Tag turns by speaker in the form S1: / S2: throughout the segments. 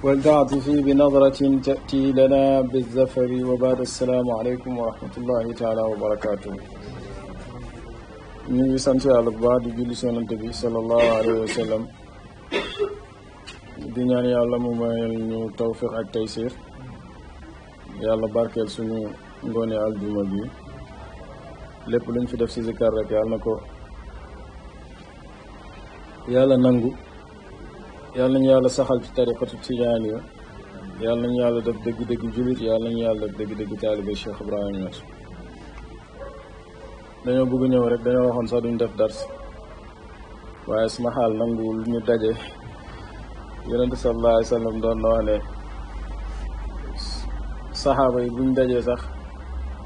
S1: والتعطف بنظرة تأتي لنا بالظفر وبعد السلام عليكم ورحمة الله تعالى وبركاته. ñu ngi sant yàlla bu baax di julli ci Yonent bi sallallahu alayhi wa sallam di ñaan yàlla mu mayal ñu tawfiq ak taysir yàlla barkeel suñu ngoone aljuma bi lépp luñ fi def ci zikar rek yàlla na ko yàlla nangu yàlla nañu yàlla saxal ci tariqatu tijaaniya yàlla nañu yàlla def dëgg-dëgg jullit yàlla nañu yàlla def dëgg-dëgg taalibe Cheikh Ibrahima Niass. dañoo bëgg ñëw rek dañoo waxoon sax duñ def dars waaye suma xaal nanguwul ñu daje yonent sallallahu alayhi wa sallam doon na wax ne saxaaba yi buñ dajee sax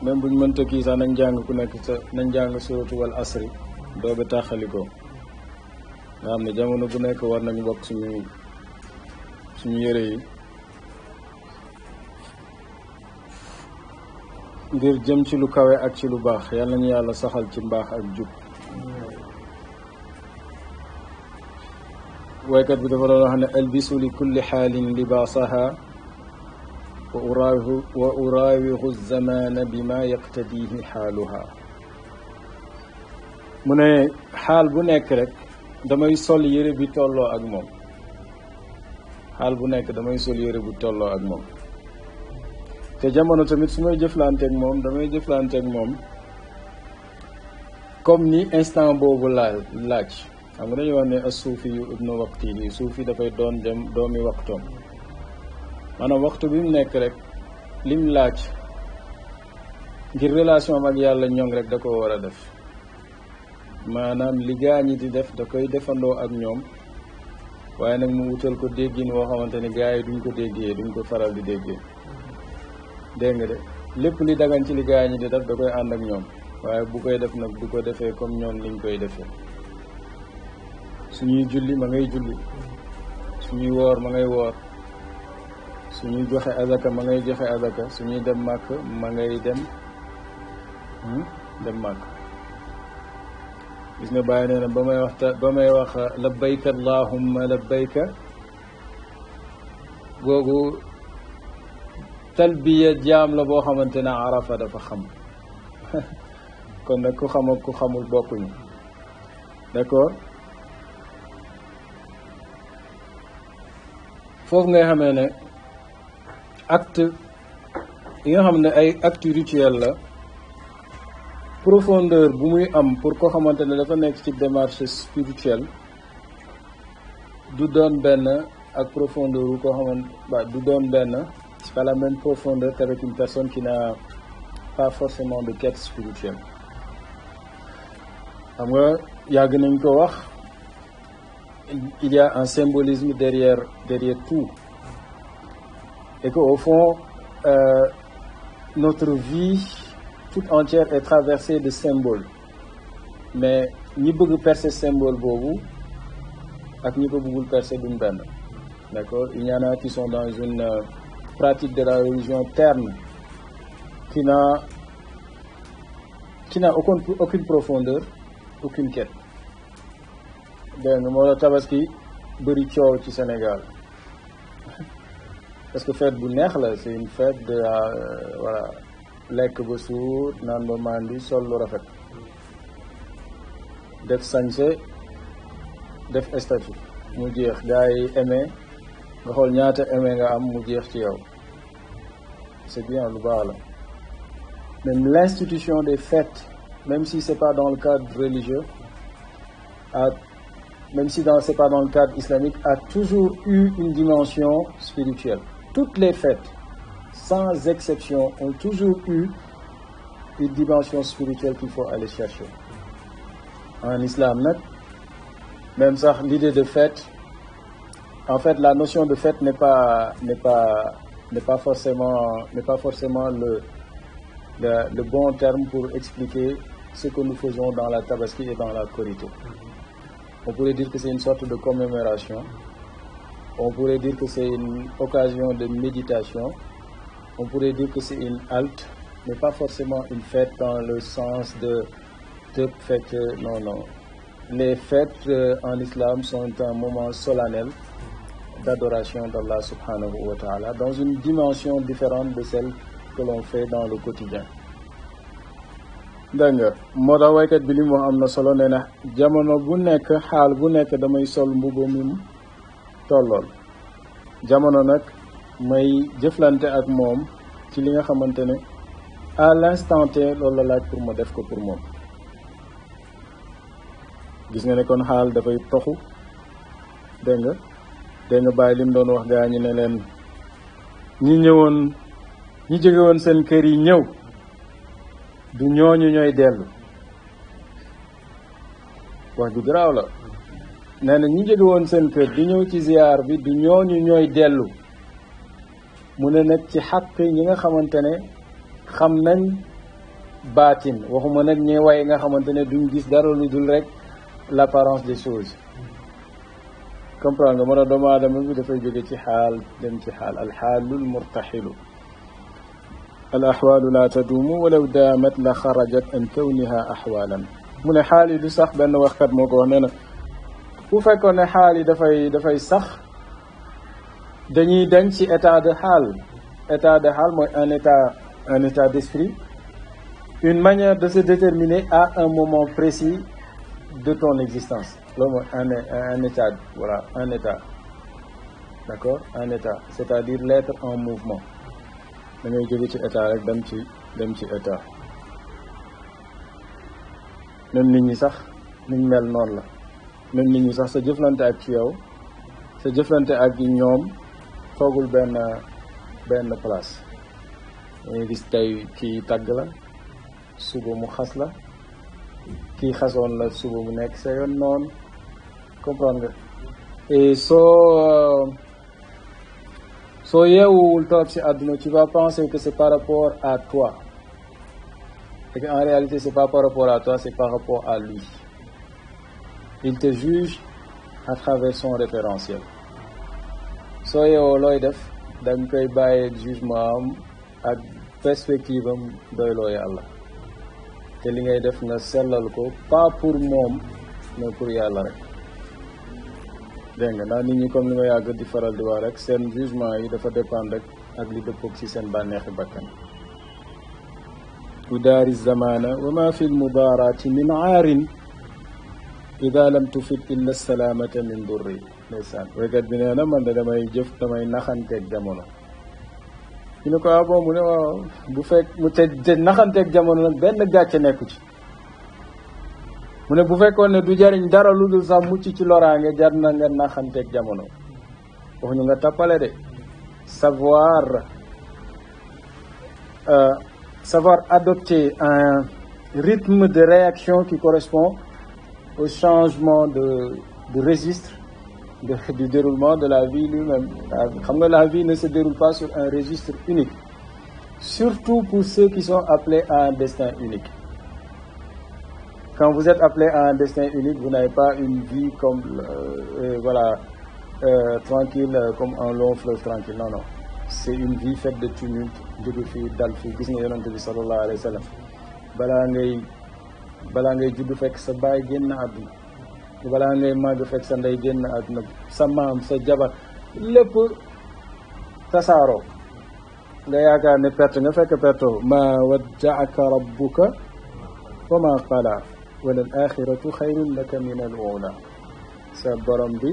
S1: même buñ mënta kii sax nañ jàng ku nekk sa nañ jàng suratu wal asri dooga tàqalikoo nga xam ne jamono bu nekk war nañu bokk suñu yére yi ngir jëm ci lu kawe ak ci lu baax yàlla nañu yàlla saxal ci mbaax ak jub. waykat bi dafa doon wax ne albisu li kulli xaalin libaasaha wa uraawihu zamana bima yaqtadihi xaaluha. mu ne xaal bu nekk rek damay sol yére bi tolloo ak moom xaal bu nekk damay sol yére bu tolloo ak moom te jamono tamit su may jëflanteeg moom damay jëflanteeg moom comme ni instant boobu laaj xam nga dañuy wax ne as-suufi yu ibnu waqtihi suufi dafay doon dem doomi waxtoom maanaam waxtu bi mu nekk rek lim laaj ngir relation am ak yàlla ñoŋ rek da ko war a def maanaam li gaañi di def da koy defandoo ak ñoom waaye nag mu wutal ko déggin woo xamante ni gars yi duñ ko déggee duñ ko faral di déggee dégg nga de lépp li dagan ci li gaañi di def da koy ànd ak ñoom waaye bu koy def nag du ko defee comme ñoom liñ koy defee suñuy julli ma ngay julli suñuy woor ma ngay woor suñuy joxe azaka ma ngay joxe azaka suñuy dem màkk ma ngay dem màkk gis nga bàyyi nee na ba may wax labbayka allahumma labbayka googu talbiya jaam la boo xamante ne arafa dafa xam kon nag ku xam ak ku xamul bokkuñu d'accord foofu ngay xamee ne acte yi nga xam ne ay acte rituel la profondeur bu muy am pour koo xamante ne dafa nekk ci démarche spirituelle du doon benn ak profondeur bu koo xamante du doon benn c'est pas la même profondeur qu'avec une personne qui n'a pas forcément de quête spirituelle. xam nga yàgg nañ ko wax il y a un symbolisme derrière tout et que au fond notre vie toute entière est traversée de symboles mais ñi bëgg percer symbole boobu ak ñi ko bëggul percer duñ benn d'accord il y en a qui sont dans une pratique de la religion terne qui n'a aucune profondeur aucune quête dégg nga moo la tabaski bëri coow ci Sénégal parce que fête bu neex la c'est une fête de voilà lekk ba suur naan ba mandi sol lu rafet def sañse def statut mu jeex gars yi aimé nga xool ñaata aimé nga am mu jeex ci yow c'est bien lu baax la même l'institution des fêtes même si c'est pas dans le cadre religieux même si c'est pas dans le cadre islamique a toujours eu une dimension spirituelle. Toutes les fêtes sans exception ont toujours eu une dimension spirituelle qu'il faut aller chercher. En islam nag même sax l'idée de fête en fait la notion de fête n'est pas forcément le bon terme pour expliquer ce que nous faisons dans la Tabaski et dans la Korité. On pourrait dire que c'est une sorte de commémoration. On pourrait dire que c'est une occasion de méditation. On pourrait dire que c'est une halte, mais pas forcément une fête dans le sens de fête. Non. Les fêtes en islam sont un moment solennel d'adoration d'Allah subhanahu wa ta'ala dans une dimension différente de celle que l'on fait dans le quotidien. dégg nga moo tax waykat bi li mu wax am na solo nee na jamono bu nekk xaal bu nekk damay sol mbubu mi tollool jamono nag may jëflante ak moom ci li nga xamante ne à l'instant T loolu la laaj pour ma def ko pour moom. gis nga ne kon xaal dafay toxu dégg nga bàyyi li mu doon wax gaa ñi ne leen ñi jóge woon seen kër yi ñëw du ñooñu ñooy dellu wax ju garaaw la nee na ñi jóge woon seen kër di ñëw ci ziyaar bi du ñooñu ñooy dellu mu ne nag ci xàq ñi nga xamante ne xam nañ baatin waxuma nag ñi way nga xamante ne duñ gis dara lu dul rek l'apparence des choses comprendre nga mën a doomu aadama bi dafay jóge ci xaal dem ci xaal alxaalul murtaxilu al axwaalu la taduumu walaw daamat la xarajat an kawniha axwaalan mu ne xaal yi du sax benn waxkat moo ko wax nee na bu fekkoon ne xaal yi dafay sax dañuy dañ ci état de xaal mooy un état d'esprit une manière de se déterminer à un moment précis de ton existence loolu mooy un état voilà un état d'accord un état c'est-à-dire l'être en mouvement da ngay jóge ci état rek dem ci état même nit ñi sax niñ mel noonu la même nit ñi sax sa jëflante ak ci yow sa jëflante ak ñoom toogul benn place dangay gis tey kii tagg la suba mu xas la kii xasoon la suba mu nekk sa yoon noonu comprendre nga et soo yeewuwul toog ci àdduna tu vas penser que c'est par rapport à toi et que en réalité c'est pas par rapport à toi c'est par rapport à lui il te juge à travers son référentiel soo yeewoo looy def danga koy bàyyi jugement am ak perspective am doyloo yàlla te li ngay def nga sellal ko pas pour moom mais pour yàlla rek dégg nga ndax nit ñi comme li ma yàgg di faral di wax rek seen jugement yi dafa dépendre rek ak li dëppoog ci seen bànneexi bakkan udaari zamana wa ma fi lmudaaraati min aarin ida lam tufid illa salaamata min durri ndeysaan waykat bi nee na man de damay naxanteeg jamono ñu ne ko bon mu ne waaw bu fekk mu te naxanteeg jamono nag benn gàcce nekku ci mu ne bu fekkoon ne du jariñ dara lu dul sax mucc ci loraange jar na nga naxanteeg jamono wax ñu nga tappale de savoir adopter un rythme de réaction qui correspond au changement de registre du déroulement de la vie lui-même. Xam nga la vie ne se déroule pas sur un registre unique, surtout pour ceux qui sont appelés à un destin unique. Quand vous êtes appelé à un destin unique, vous n'avez pas une vie comme tranquille, comme un long fleuve tranquille. Non, non. C'est une vie faite de tumulte, jóge fii dal fii. Gis nga yonent bi sallallahu alayhi wa sallam balaa ngay judd fekk sa baay génn àdduna, balaa ngay màgg fekk sa ndey génn àdduna, sa maam sa jabar lépp tasaaroo nga yaakaar ne perte nga fekk pertoo ma waddaaka rabbuka wa ma qala wala al axiratu xayrun laka min al ula sa borom bi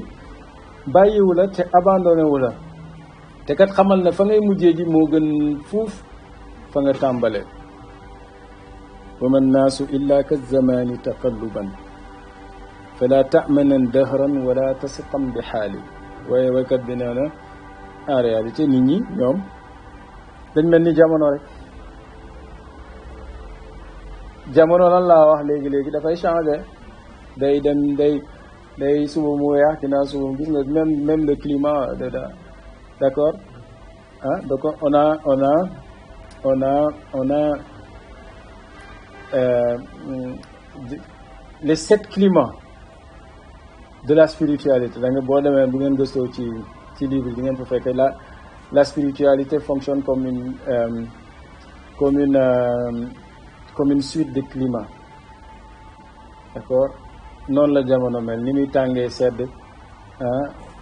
S1: bàyyiwu la te abandonné wu la te kat xamal ne fa ngay mujjee ji moo gën fuuf fa nga tàmbalee wa ma nnaasu illa ka zamani taqalluban fala tamanan dahran wala tasiqam bi xaali waaye waykat bi nee na en réalité nit ñi ñoom dañ mel ni jamono rek jamono lan laa wax léegi dafay changé day dem day suba mu weex ginnaaw suba gis nga même le climat d'accord donc on a les 7 climats de la spiritualité da nga boo demee bu ngeen gëstoo ci livre bi ngeen fa fekk la spiritualité fonctionne comme une suite de climats d'accord noonu la jamono mel ni muy tàngee sedd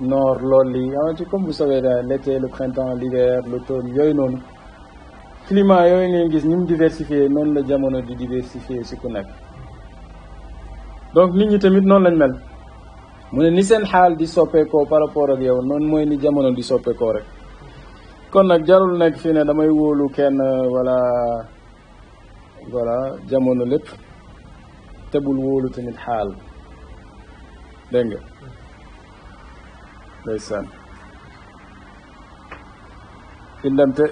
S1: nord loolu li comme vous savez l'été le printemps l'hiver l'automne yooyu noonu climat yooyu ngeen gis ni mu diversifié noonu la jamono di diversifié si ku nekk donc nit ñi tamit noonu lañ mel mu ne ni seen xaal di soppeekoo par rapport ak yow noonu mooy ni jamono di soppeekoo rek kon nag jarul nekk fii ne damay wóolu kenn voilà jamono lépp te bul wóolu tamit xaal dégg nga ndeysaan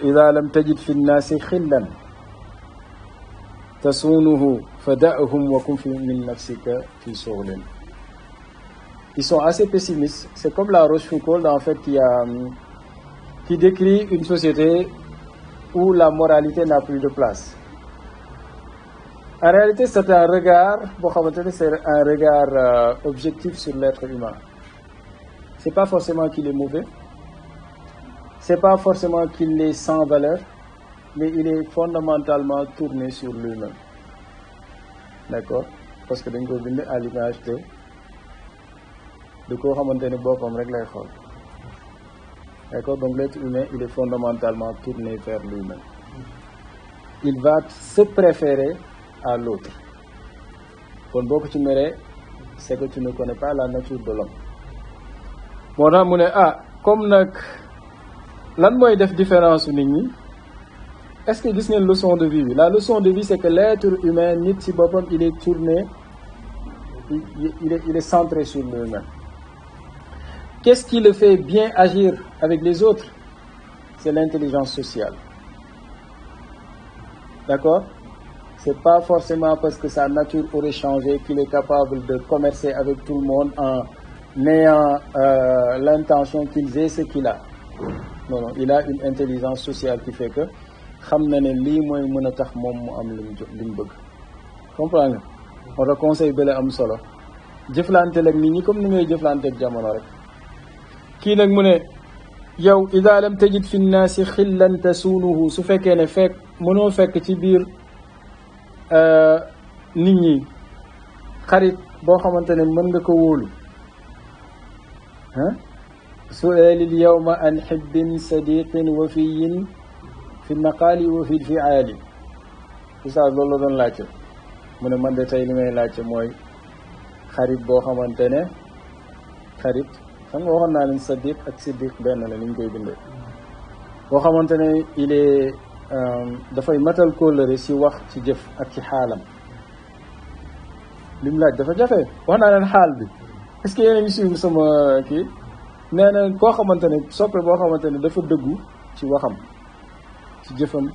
S1: ida lam tajid fi nnaasi xillan tasuunuhu fada'hum wa kun fi min nafsika fi sughlin. Ils sont assez pessimistes. C'est comme la Rochefoucauld en fait qui décrit une société où la moralité n'a plus de place. En réalité, c'est un regard, c'est un regard objectif sur l'être humain. C'est pas forcément qu'il est mauvais, c'est pas forcément qu'il est sans valeur, mais il est fondamentalement tourné sur lui-même. D'accord? Parce que dañ ko bind à l'image de koo xamante ne boppam rek lay xool. D'accord? Donc l'être humain, il est fondamentalement tourné vers lui-même. Il va se préférer à l'autre. Kon boo ko ci meree, c'est que tu ne connais pas la nature de l'homme. Moo tax mu ne comme nag lan mooy def différence nit ñi? Est-ce que gis ngeen leçon de vie bi? La leçon de vie, c'est que l'être humain, nit ci boppam, il est tourné, il est centré sur lui-même. Qu'est-ce qui le fait bien agir avec les autres? C'est l'intelligence sociale. D'accord? C'est pas forcément parce que sa nature aurait changé qu'il est capable de commercer avec tout le monde en ayant l'intention qu'il ait ce qu'il a. Non, non, il a une intelligence sociale qui fait que xam na ne lii mooy mën a tax moom mu am li mu bëgg. Comprends nga? moo tax conseil bële am solo. jëflanteel ak nit ñi comme ni ngay jëflanteeg jamono rek. kii nag mu ne yow ida lam tajid fi nnaasi xillan tasuunuhu su fekkee ne mënoo fekk ci biir nit ñi xarit boo xamante ne mën nga ko wóolu su'aalil yawma an hibbin sadiqin wafiyin fi naqaali wa fi fi'aali oustaz loolu la doon laajte mu ne man de tey li may laajte mooy xarit boo xamante ne xarit xam nga waxoon naa leen sadiq ak siddiq benn la ni ñu koy bindee boo xamante ne il est dafay matal kóllëre si wax ci jëf ak ci xaalam li mu laaj dafa jafe wax naa leen xaal bi est-ce que yéen a ngi suivre sama kii nee na koo xamante ne soppe boo xamante ne dafa dëggu ci waxam ci jëfam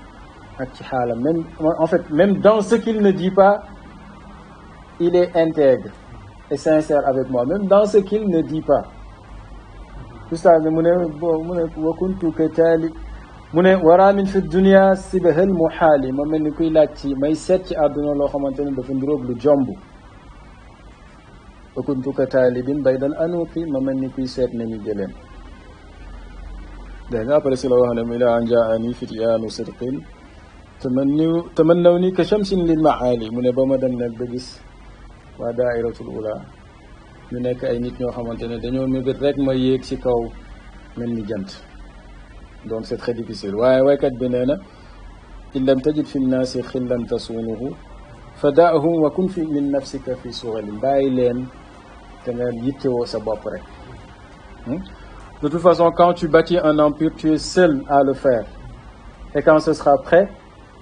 S1: ak ci xaalam même en fait même dans ce qu'il ne dit pas il est intègre et sincère avec moi même dans ce qu'il ne dit pas oustaz mu ne wa kuntu ka taali mu ne wara min fi dunia sibahal muhaali ma mel ni kuy laaj ci may seet ci àdduna loo xamante ne dafa nduróog lu jomb wa kuntu ka taalibin baydal anuqi ma mel ni kuy seet nañu jëleen dégg nga après si la wax ne ila an jaani fityaanu sidqin tamannaw ni ka shamsin lil maali mu ne ba ma dem nag ba gis waa daairatul ula ñu nekk ay nit ñoo xamante ne dañoo mébét rek ma yéeg ci kaw mel ni jant donc c'est très difficile waaye waykat bi nee na in lam tajid fi nnaasi xillan tasuunuhu fadaahum wa kun fi min nafsika fi suxalin bàyyi leen te nga yittewoo sa bopp rek. De toute façon, quand tu bâtis un empire, tu es seul à le faire. Et quand ce sera prêt,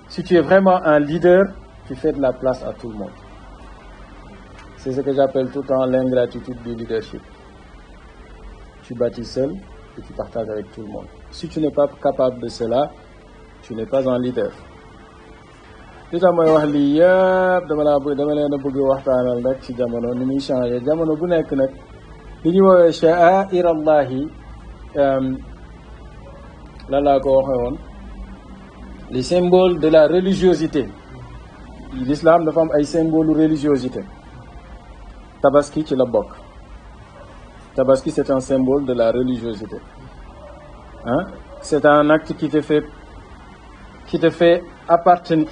S1: si tu es vraiment un leader, tu fais de la place à tout le monde. C'est ce que j'appelle tout le temps l'ingratitude du leadership. Tu bâtis seul et tu partages avec tout le monde. Si tu n'es pas capable de cela, tu n'es pas un leader. li tax may wax lii yëpp dama leen a bëgg waxtaanal rek ci jamono ni muy changé jamono bu nekk nag li ñu woowee sha'air allahi lan laa ko waxee woon les symboles de la religiosité l'islam dafa am ay symbole religiosité tabaski ci la bokk tabaski c'est un symbole de la religiosité c'est un acte qui te fait appartenir,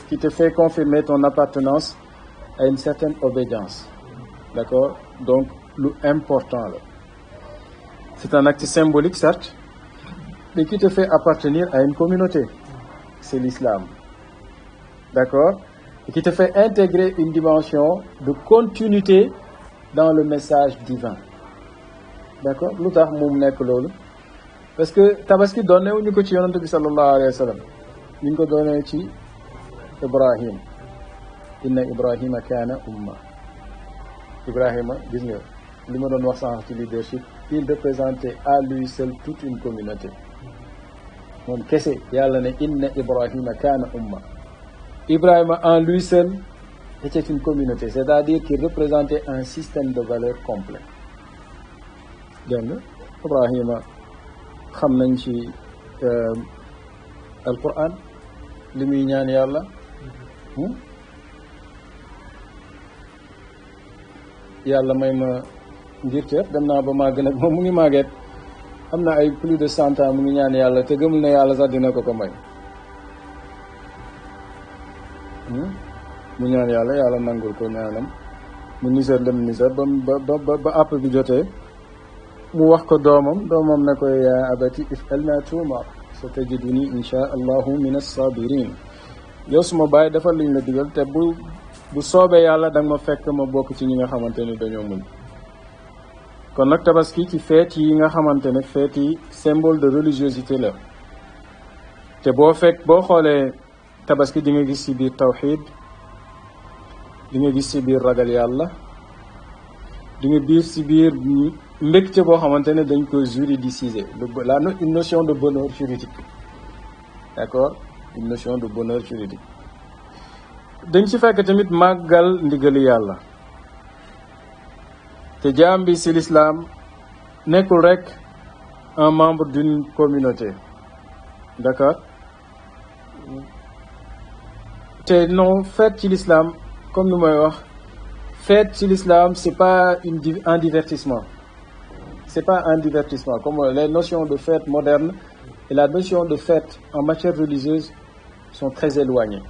S1: qui te fait confirmer ton appartenance à une certaine obédience. D'accord? Donc, lu important là. C'est un acte symbolique, certes, mais qui te fait appartenir à une communauté. C'est l'islam. D'accord? Et qui te fait intégrer une dimension de continuité dans le message divin. D'accord? Lu tax moom nekk loolu parce que tabaski doonne wuñu ko ci yonent bi sallallahu alayhi wa sallam ñu ngi ko doonee ci Ibrahim. Inna Ibrahima kaana umma. Ibrahima gis nga li ma doon wax sànq ci leadership, il représentait à lui seul toute une communauté. moom kese yàlla ne inna Ibrahima kaana umma. Ibrahima en lui seul était une communauté, c'est-à-dire qu'il représentait un système de valeurs complet. dégg nga Ibrahima xam nañ ci alquran li muy ñaan yàlla yàlla may ma ngirteef dem naa ba màgg nag moom mu ngi màgget am na ay plus de 100 ans mu ngi ñaan yàlla te gëmul ne yàlla sax dina ko ko may mu ñaan yàlla yàlla nangul ko ñaanam mu nisar dem nisar ba àpp bi jotee mu wax ko doomam ne ko yaa abati if'al ma tu'mar satajiduni insha allahu min as-sabirin. yow suma bàyyi defal liñ la digal te bu soobee yàlla danga ma fekk ma bokk ci ñi nga xamante ni dañoo muñ. kon nag tabaski ci feet yi nga xamante ne feet yi symbole de religiosité la te boo xoolee tabaski di nga gis ci biir tawxid, di nga gis ci biir ragal yàlla, di nga gis ci biir mbégte boo xamante ne dañ ko juridiciser une notion de bonheur juridique. D'accord? Une notion de bonheur juridique. dañ ci fekk tamit màggal ndigali yàlla te jaam bi ci l'islam nekkul rek un membre d'une communauté. D'accord? te non fête ci l'islam comme ni may wax fête ci l'islam c'est pas un divertissement. C'est pas un divertissement comme les notions de fête modernes et la notion de fête en matière religieuse sont très éloignées.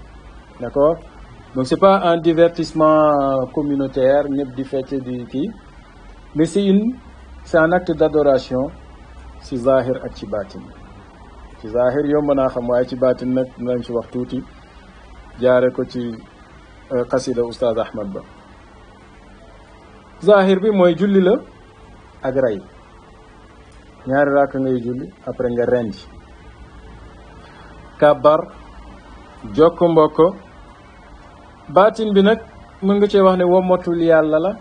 S1: D'accord? Donc c'est pas un divertissement communautaire ñëpp di fête di kii mais c'est un acte d'adoration ci zahir ak ci baatin. ci zahir yomb naa xam waaye ci baatin nag nañ ci wax tuuti jaare ko ci xasida Oustaz Ahmad Ba. zahir bi mooy julli la ak rey ñaari raak ngay julli après nga rendi kabar jokk mbokk. baatin bi nag mën nga cee wax ne wommatul yàlla la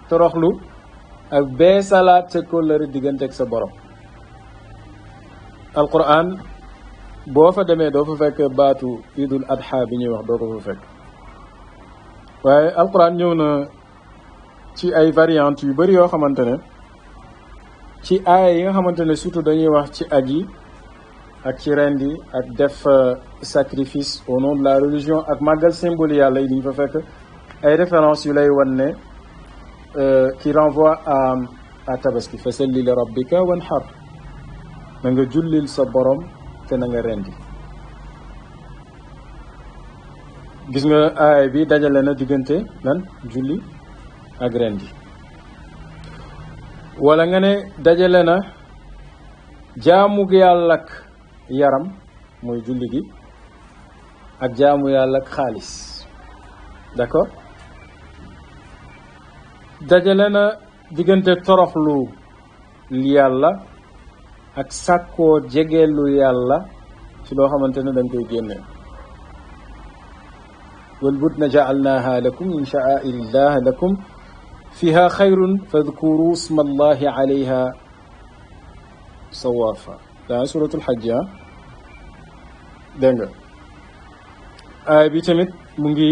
S1: toroxlu ak bee salaat sa kóllëre diggante ak sa borom. alquran boo fa demee doo fa fekk baatu idul adha bi ñuy wax doo ko fa fekk waaye alquran ñëw na ci ay variantes yu bari yoo xamante ne ci aaya yi nga xamante ne surtout dañuy wax ci aji ak ci rendi ak def sacrifice au nom de la religion ak màggal symbole yàlla yi dañu fa fekk ay références yu lay wan ne qui renvoie à tabaski fasalli li rabbika wanhar na nga jullil sa borom te na nga rendi. gis nga aaya bi dajale na diggante lan julli ak rendi wala nga ne dajale na jaamu yàlla ak yaram mooy julli gi ak jaamu yàlla ak xaalis. D'accord? dajale na diggante toroxlu yàlla ak sàkkoo jegeelu yàlla ci loo xamante ne dañ koy génne. wal budna ja'alnaha lakum min sha'airillah lakum fiha xayrun fadkuru isma allahi alayha sawafa. daa suratul xajj dégg nga aay bi tamit mu ngi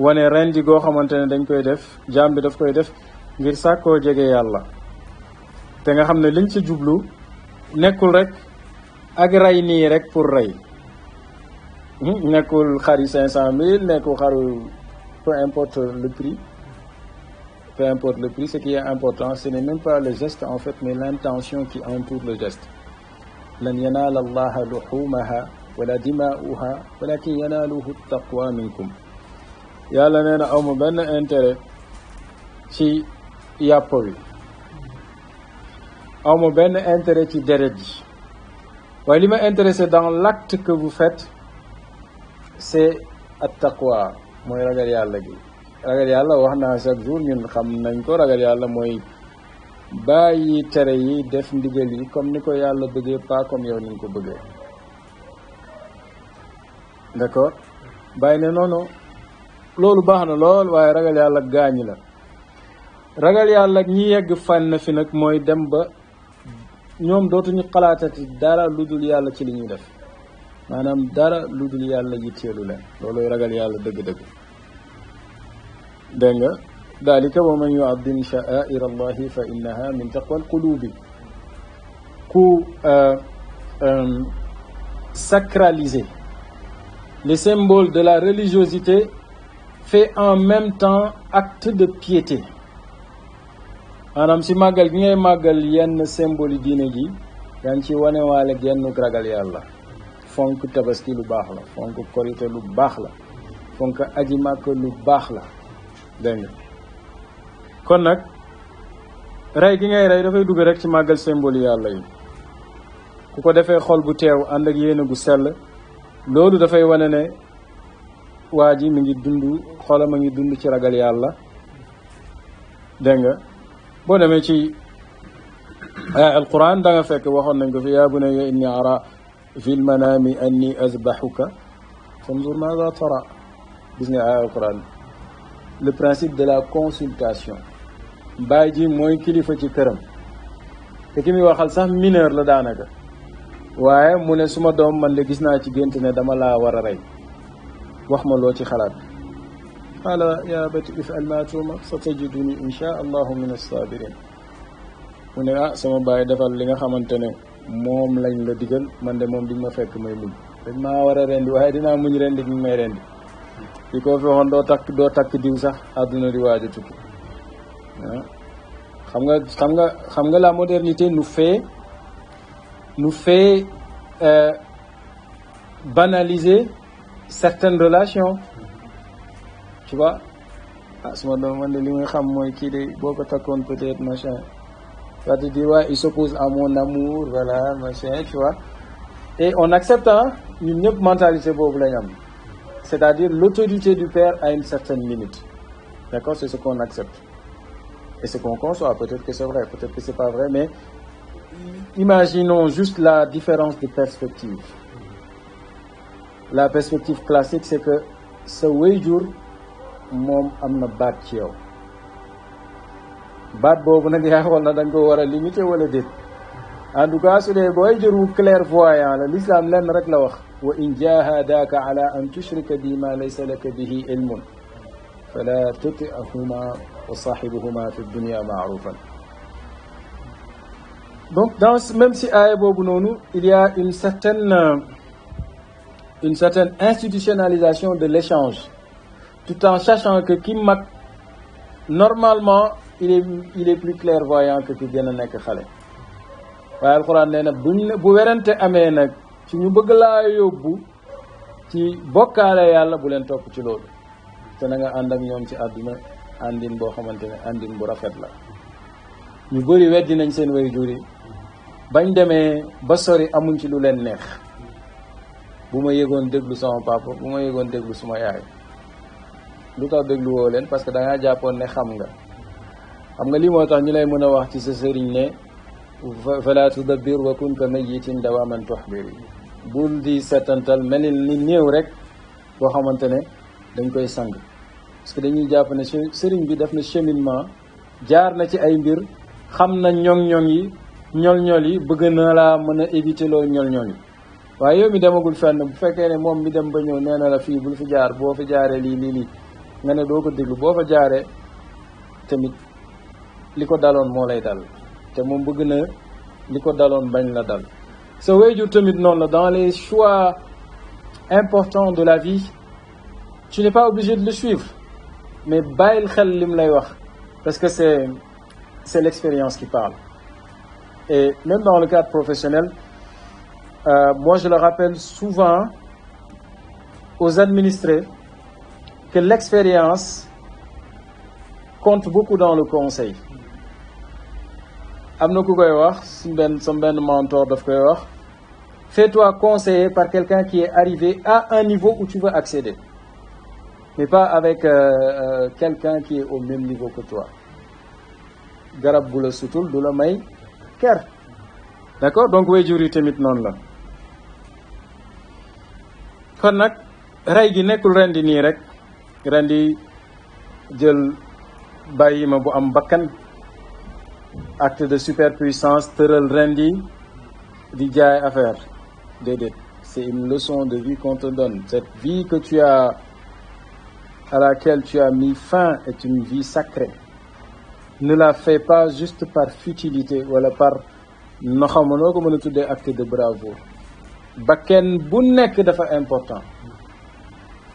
S1: wane rendi goo xamante ne dañ koy def jaam bi daf koy def ngir sàkkoo jege yàlla te nga xam ne liñ ci jublu nekkul rek ak rey nii rek pour rey. nekkul xari 500 000 nekkul xaru peu importe le prix. Peu importe le prix, ce qui est important ce n'est même pas le geste en fait mais l'intention qui entoure le geste. lan yanaala allaha luhumaha wala dimaa'uha walakin yanaaluhu taqwa minkum. yàlla nee na awma benn intérêt ci yàpp wi awma benn intérêt ci deret ji waaye li ma intéressé dans l'acte que vous faites c'est at-taqwa mooy ragal yàlla gi ragal yàlla wax naa chaque jour ñun xam nañ ko ragal yàlla mooy bàyyi tere yi def ndigal yi comme ni ko yàlla bëggee pas comme yow ni nga ko bëggee d'accord bàyyi ne non non loolu baax na lool waaye ragal yàlla gaañ la ragal yàlla ñi yegg fànn fi nag mooy dem ba ñoom dootuñu xalaatati dara lu dul yàlla ci li ñuy def maanaam dara lu dul yàlla yitteelu leen looluy ragal yàlla dëgg-dëgg dégg nga dalika wa man yu'azzim sha'a'ir allahi fa innaha min taqwa alqulubi ku sacraliser les symboles de la religiosité fait en même temps acte de piété maanaam si màggal gi ngay màggal yenn symbole yi diine ji yaa ngi ci wanewaale genn ragal yàlla fonk tabaski lu baax la fonk korite lu baax la fonk aji màkk lu baax la dégg nga kon nag rey gi ngay rey dafay dugg rek ci màggal symbole yàlla yi ku ko defee xol bu teew ànd ak yéene gu sell loolu dafay wane ne waa ji mi ngi dund xolam a ngi dund ci ragal yàlla dégg nga boo demee ci alquran da nga fekk waxoon nañ ko fi yaa bunayya inni ara fi lmanami anni azbahuka fanzur maza tara gis nga alquran le principe de la consultation baay ji mooy kilifa ci këram te ki muy waxal sax mineur la daanaka waaye mu ne suma doom man de gis naa ci gént ne dama laa war a rey wax ma loo ci xalaat qaala ya abati if'al ma tu'mar satajiduni insha allahu min as-sabirin mu ne sama baay defal li nga xamante ne moom lañ la digal man de moom di ma fekk may muñ dañ maa war a rendi waaye dinaa muñ rendi gi may rendi ki ko fi waxoon doo takk diw sax àdduna di waaj a tukki xam nga la modernité nous fait banaliser certaines relations tu vois suma doom man de li nga xam mooy kii de boo ko takkoon peut-être machin va te dire ouais il s'oppose à mon amour voilà machin tu vois et on accepte ñun ñëpp mentalité boobu lañ am c'est-à-dire l'autorité du père a une certaine limite d'accord c'est ce qu'on accepte et ce qu'on conçoit peut-être que c'est vrai peut-être que c'est pas vrai mais imaginons juste la différence de perspective la perspective classique c'est que sa waajur moom am na baat ci yow baat boobu nag yaa xool na da nga ko war a limiter wala déet en tout cas su dee waajur wu clairvoyant la l'islam lenn rek la wax wa in jahadaka ala an tushrika bi ma laysa laka bihi ilmun fala tuti'huma wa sahibuhuma fi dunya ma'rufan donc même si aaya boobu noonu il y a une certaine institutionnalisation de l'échange tout en sachant que ki mag normalement il est plus clairvoyant que ki gën a nekk xale waaye alxuraan nee na bu werante amee nag ci ñu bëgg laa yóbbu ci bokkaale yàlla bu leen topp ci loolu te na nga ànd ak ñoom ci àdduna àndin boo xamante ne àndin bu rafet la ñu bëri weddi nañ seen waajur yi bañ demee ba sori amuñ ci lu leen neex bu ma yëgoon déglu sama papa bu ma yëgoon déglu suma yaay lu tax déglu woo leen parce que da ngaa jàppoon ne xam nga lii moo tax ñu lay mën a wax ci sa sëriñ ne fala tudabbir wa kun ka mayyitin dawaman tuhbiri bul di setantal mel ni néew rek boo xamante ne dañ koy sang parce que dañuy jàpp ne sëriñ bi def na cheminement jaar na ci ay mbir xam na ñoŋ-ñoŋ yi ñol-ñol yi bëgg na laa mën a éviter loolu ñol-ñol yi waaye yow mi demagul fenn bu fekkee ne moom mi dem ba ñëw nee na la fii bul fi jaar boo fi jaaree lii nga ne doo ko déglu boo fa jaaree tamit li ko daloon moo lay dal te moom bëgg na li ko daloon bañ la dal sa waajur tamit noonu la dans les choix importants de la vie tu n'es pas obligé de le suivre mais bàyyil xel lim lay wax parce que c'est l'expérience qui parle et même dans le cadre professionnel moi je le rappelle souvent aux administrés que l'expérience compte beaucoup dans le conseil am na ku koy wax sam benn mentor daf koy wax fais-toi conseiller par quelqu'un qui est arrivé à un niveau où tu veux accéder mais pas avec quelqu'un qui est au même niveau que toi garab bu la sutul du la may ker d'accord donc waajur yi tamit noonu la kon nag rey gi nekkul rendi nii rek rendi jël bàyyi ma bu am bakkan acte de superpuissance tëral rendi di jaay affaire déedéet c'est une leçon de vie qu'on te donne cette vie que tu as à laquelle tu as mis fin est une vie sacrée ne la fais pas juste par futilité wala par no xamu noo ko mën a tuddee acte de bravoure bakken bu nekk dafa important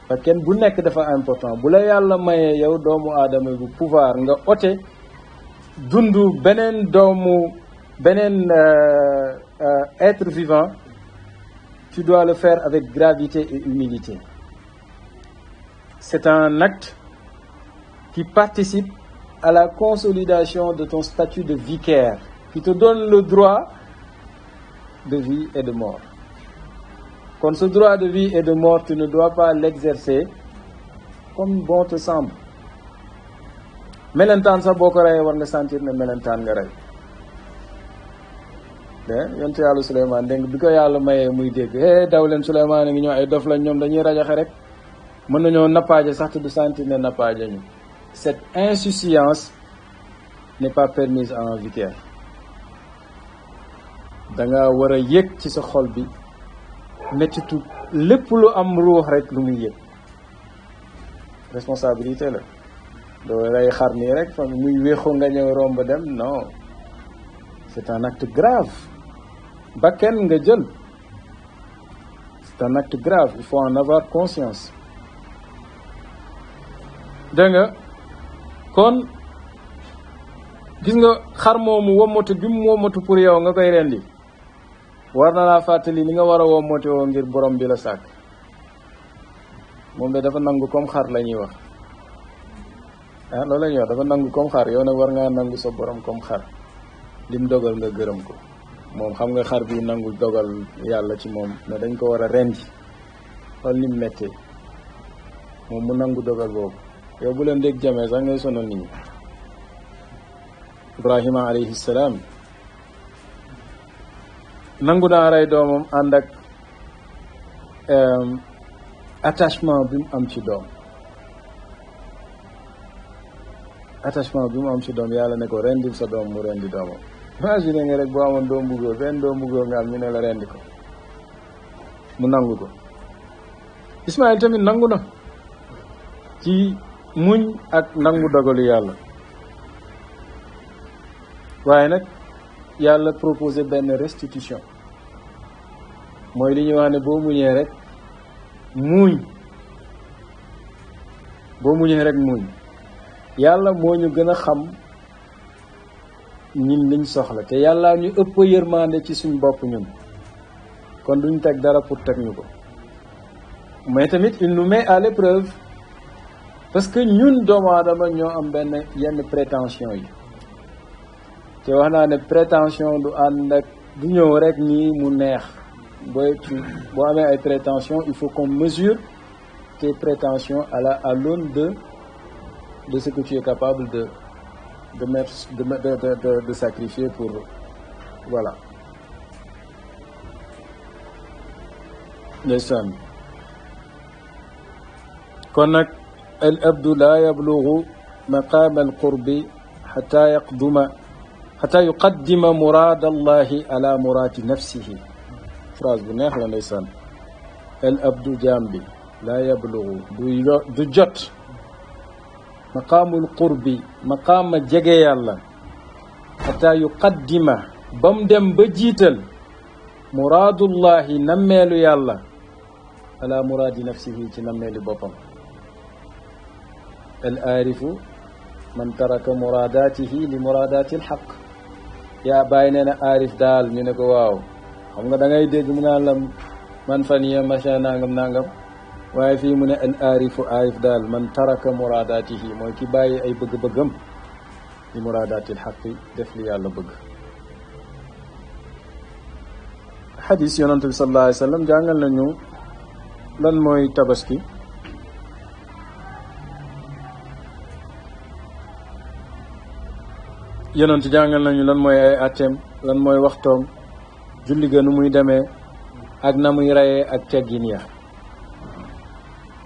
S1: bakken bu nekk dafa important bu la yàlla mayee yow doomu aadama bu pouvoir nga ote dundu beneen être vivant tu dois le faire avec gravité et humilité c'est un acte qui participe à la consolidation de ton statut de vicaire qui te donne le droit de vie et de mort kon ce droit de vie et de mort tu ne dois pas l'exercer comme bon te semble melentaan sax boo ko reyee war nga sentir ne melentaan nga rey yonte yàlla Souleymane dégg bi ko yàlla mayee muy dégg daw leen Souleymane a ngi ñëw ay dof lañ ñoom dañuy rajaxe rek mën nañoo nappaaje sax te du sentir ne nappaaje ñu cette insouciance n'est pas permise à un vicaire da nga war a yëg ci sa xol bi mettitu lépp lu am ruux rek lu muy yëg responsabilité la doo rey xar nii rek fa muy wéexu nga ñëw romb dem non c'est un acte grave bakken nga jël c'est un acte grave il faut en avoir conscience dégg nga kon gis nga xar moomu wommatu bi mu wommatu pour yow nga koy rendi war na laa fàttali ni nga war a wommatu woo ngir borom bi la sàkk moom de dafa nangu comme xar la ñuy wax loolu la ñuy wax dafa nangu comme xar yow nag war ngaa nangu sa borom comme xar lim dogal nga gërëm ko moom xam nga xar bi nangu dogal yàlla ci moom ne dañ ko war a rendi xool ni mu méttee moom mu nangu dogal boobu yow bu leen dégg jamee sax ngay sonal nit ñi Ibrahima alayhi salaam nangu naa rey doomam ànd ak attachement bi mu am ci doom yàlla ne ko rendil sa doom mu rendi doomam imagine nga rek boo amoon doom bu góor benn doom bu góor nga am ñu ne la rendi ko mu nangu ko Ismaël tamit nangu na ci muñ ak nangu dogalu yàlla waaye nag yàlla proposé benn restitution mooy li ñuy wax ne boo muñee rek muñ yàlla moo ñu gën a xam ñun liñ soxla te yàlla ñu ëpp yërmande ci suñ bopp ñun kon duñ teg dara pour teg ñu ko mais tamit il nous met à l'épreuve parce que ñun doomu aadama ñoo am yenn prétention yi te wax naa ne prétention du ànd ak du ñëw rek nii mu neex boo amee ay prétention il faut qu'on mesure tes prétentions à l'aune de ce que tu es capable de sacrifier pour voilà ndeysaan kon nag al abdu la yablughu maqam al qurbi xata yuqaddima murad allahi ala muradi nafsihi phrase bu neex la ndeysaan al abdu jaam bi la yablughu du jot maqaamul qurbi maqaama jege yàlla xata yuqaddima ba mu dem ba jiital muraadullahi nammeelu yàlla ala muraadi nafsihi ci nammeelu boppam al aarifu man taraka muraadaatihi li muraadaati al xaq yaa bàyyi nee na aarif daal ñu ne ko waaw xam nga da ngay dégg mu naan la man fan ya machin nangam waaye fii mu ne al aarifu aarif daal man taraka muraadaatihi mooy ki bàyyi ay bëgg-bëggam li muraadaatil xaqi def li yàlla bëgg xadis yonent bi sallallahu alayhi wa sallam jàngal nañu lan mooy tabaski yonent jàngal nañu lan mooy ay atteem lan mooy waxtoom julli ga nu muy demee ak na muy rayee ak teggin ya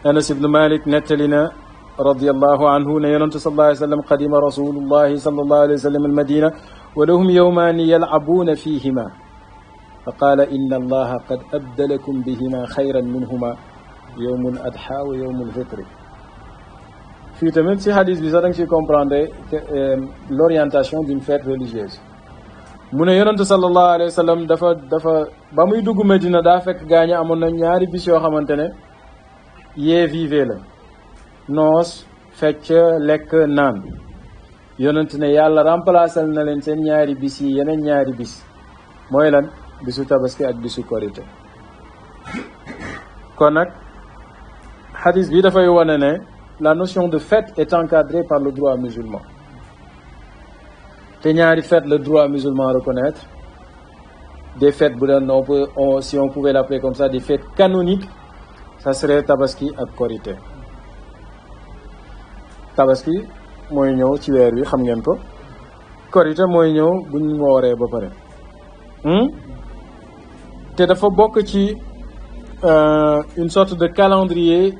S1: Anas ibn Malik nettali na radiyallahu anhu ne yonent sallallahu alayhi wa sallam qadima rasulullahi sallallahu alayhi wa sallam almadina wa lahum yawmaani yalcabuuna fihima fa qaala inna allaha qad abdalakum bihima xayran minhuma yowmu al adha wa yowmu al fitri fii tamit si hadis bi sax da nga ciy comprendre l'orientation d'une fête religieuse mu ne yonentu sallallahu alayhi wa sallam dafa ba muy dugg Medina daa fekk gaañu amoon na ñaari bis yoo xamante ne yee vive la noos fecc lekk naan yonent ne yàlla remplacer na leen seen ñaari bis yi yeneen ñaari bis mooy lan bisu tabaski ak bisu korite kon nag hadis bi dafay wane ne la notion de fête est encadrée par le droit musulman te ñaari fête le droit musulman reconnaître des fêtes bu doon si on pouvait l'appeler comme ça des fêtes canoniques ça serait tabaski ak korité tabaski mooy ñëw ci weer wi xam ngeen ko korité mooy ñëw buñ wooree ba pare te dafa bokk ci une sorte de calendrier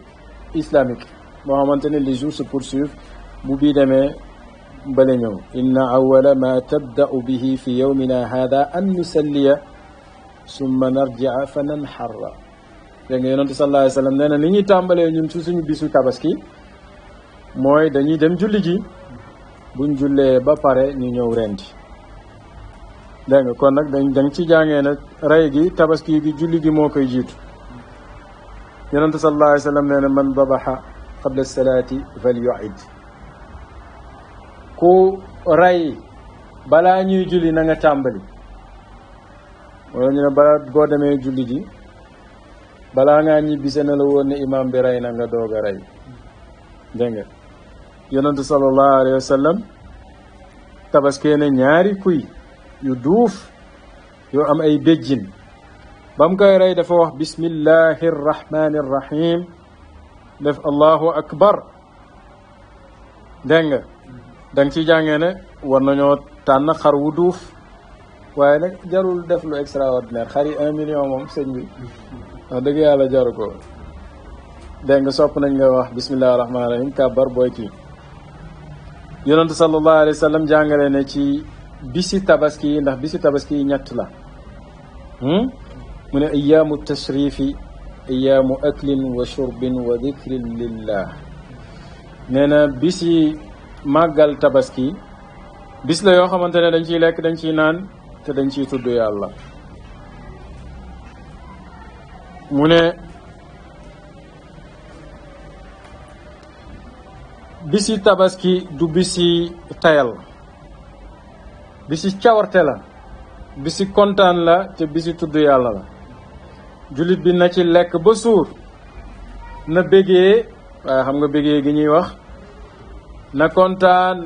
S1: islamique moo xamante ne les jours se poursuivent bu bii demee bale ñëw inna awwala ma tabda'u bihi fi yawmina hada an nusalliya summa narji'a fa nanharra dégg nga yonent sallallahu alayhi wa sallam nee na li ñuy tàmbalee ñun ci suñu bisu tabaski mooy dañuy dem julli ji buñ jullee ba pare ñu ñëw rendi dégg nga kon nag dañ ci jàngee nag rey gi tabaski gi julli gi moo koy jiitu yonent sallallahu alayhi wa sallam nee na man dabaxa qabla salaati fal yu'id ku rey balaa ñuy julli na nga tàmbali wala ñu ne balaa boo demee julli ji balaa ngaa ñibbise na la woon ne imaam bi rey na nga doog a rey dégg nga yonentu sallallahu alayhi wa sallam tabaskee ne ñaari kuy yu duuf yoo am ay béjjin ba mu koy rey dafa wax bismillahi rrahmani rrahim def allahu akbar dégg nga da nga ciy jàngee ne war nañoo tànn xar wu duuf waaye nag jarul def lu extraordinaire xar yi 1 million moom sëñ bi wax dëgg yàlla jaru ko dégg nga sopp nañ nga wax bismillahi rahmaani rahim kàbbar booy kii yonentu sallallahu alayhi wa sallam jàngale ne ci bisi tabaski yi ndax bisi tabaski yi ñett la mu ne ayaamu tashrifi ayaamu aklin wa shurbin wa dikrin lillah nee na bisi màggal tabaski bis la yoo xamante ne dañ ciy lekk dañ ciy naan te dañ ciy tudd yàlla mu ne bisi tabaski du bisi tayal bisi cawarte la bisi kontaan la te bisi tudd yàlla la jullit bi na ci lekk ba suur na bégee waaye xam nga bégee gi ñuy wax na kontaan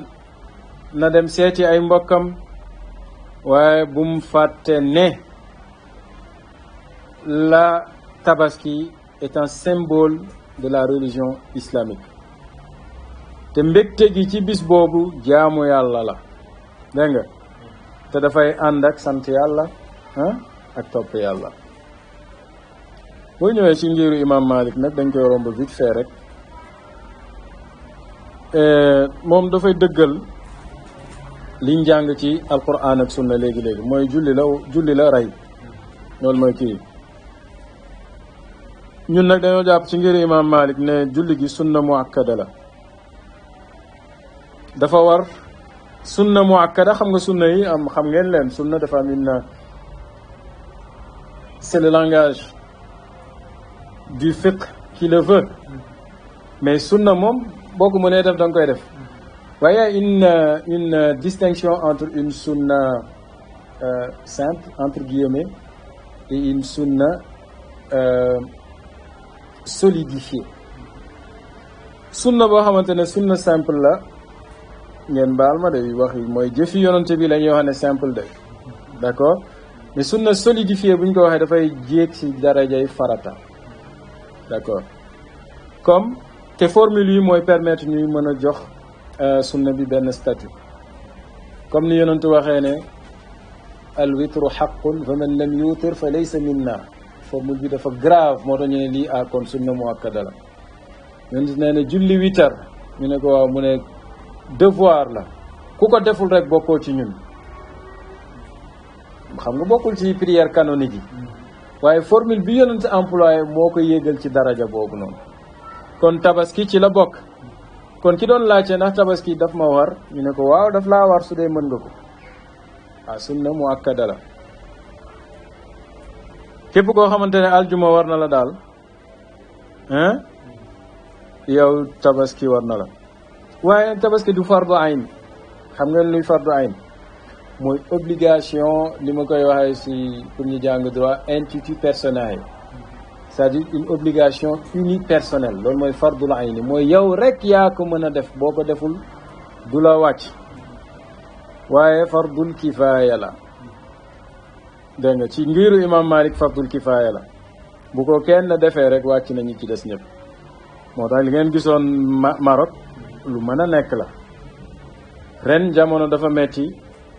S1: na dem seeti ay mbokkam waaye bu mu fàtte ne la tabaski est un symbole de la religion islamique te mbégte gi ci bis boobu jaamu yàlla la dégg nga te dafay ànd ak sant yàlla ak topp yàlla boo ñëwee ci ngiru imam Malik nag dañ koy romb vite fait rek moom dafay dëggal liñ jàng ci alquran ak sunna léegi-léegi mooy julli la rey loolu mooy kii ñun nag dañoo jàpp ci ngiru imam Malik ne julli gi sunna muakkada la dafa war sunna muakkada xam nga sunna yi am xam ngeen leen sunna dafa am une c'est le langage du fiqh qui le veut mais sunna moom boo ko mënee def da nga koy def waaye une distinction entre une sunna simple entre guillemets et une sunna solidifiée sunna boo xamante ne sunna simple la ngeen baal ma de wax yi mooy jëfi yonante bi la ñuy wax ne simple de d'accord mais sunna solidifié bu ñu ko waxee dafay jéeg ci darajay farata d'accord comme te formule yi mooy permettre ñuy mën a jox sunna bi benn statut comme ni yonentu waxee ne al witru xaqun fa man lam yutir fa laysa minna formule bi dafa grave moo tax ñu ne lii kon sunna muakkada la yonent nee ne julli witar ñu ne ko waaw mu ne devoir la ku ko deful rek bokkoo ci ñun xam nga bokkul ci prière canonique yi waaye formule bi yonent employé moo ko yéegal ci daraja boobu noonu kon tabaski ci la bokk kon ki doon laajte ndax tabaski daf ma war ñu ne ko waaw daf laa war su dee mën nga ko sunna muakkada la képp koo xamante ne aljuma war na la daal yow tabaski war na la waaye tabaski du fardu ayn xam nga luy fardu ayn mooy obligation li ma koy waxee si pour ñu jàng droit institut personnel c'est-à-dire une obligation unipersonnelle loolu mooy fardul ayni mooy yow rek yaa ko mën a def boo ko deful du la wàcc waaye fardul kifaaya la dégg nga ci ngiru imam Malik fardul kifaaya la bu ko kenn defee rek wàcc nañu ci des ñëpp moo tax li ngeen gisoon Maroc lu mën a nekk la ren jamono dafa metti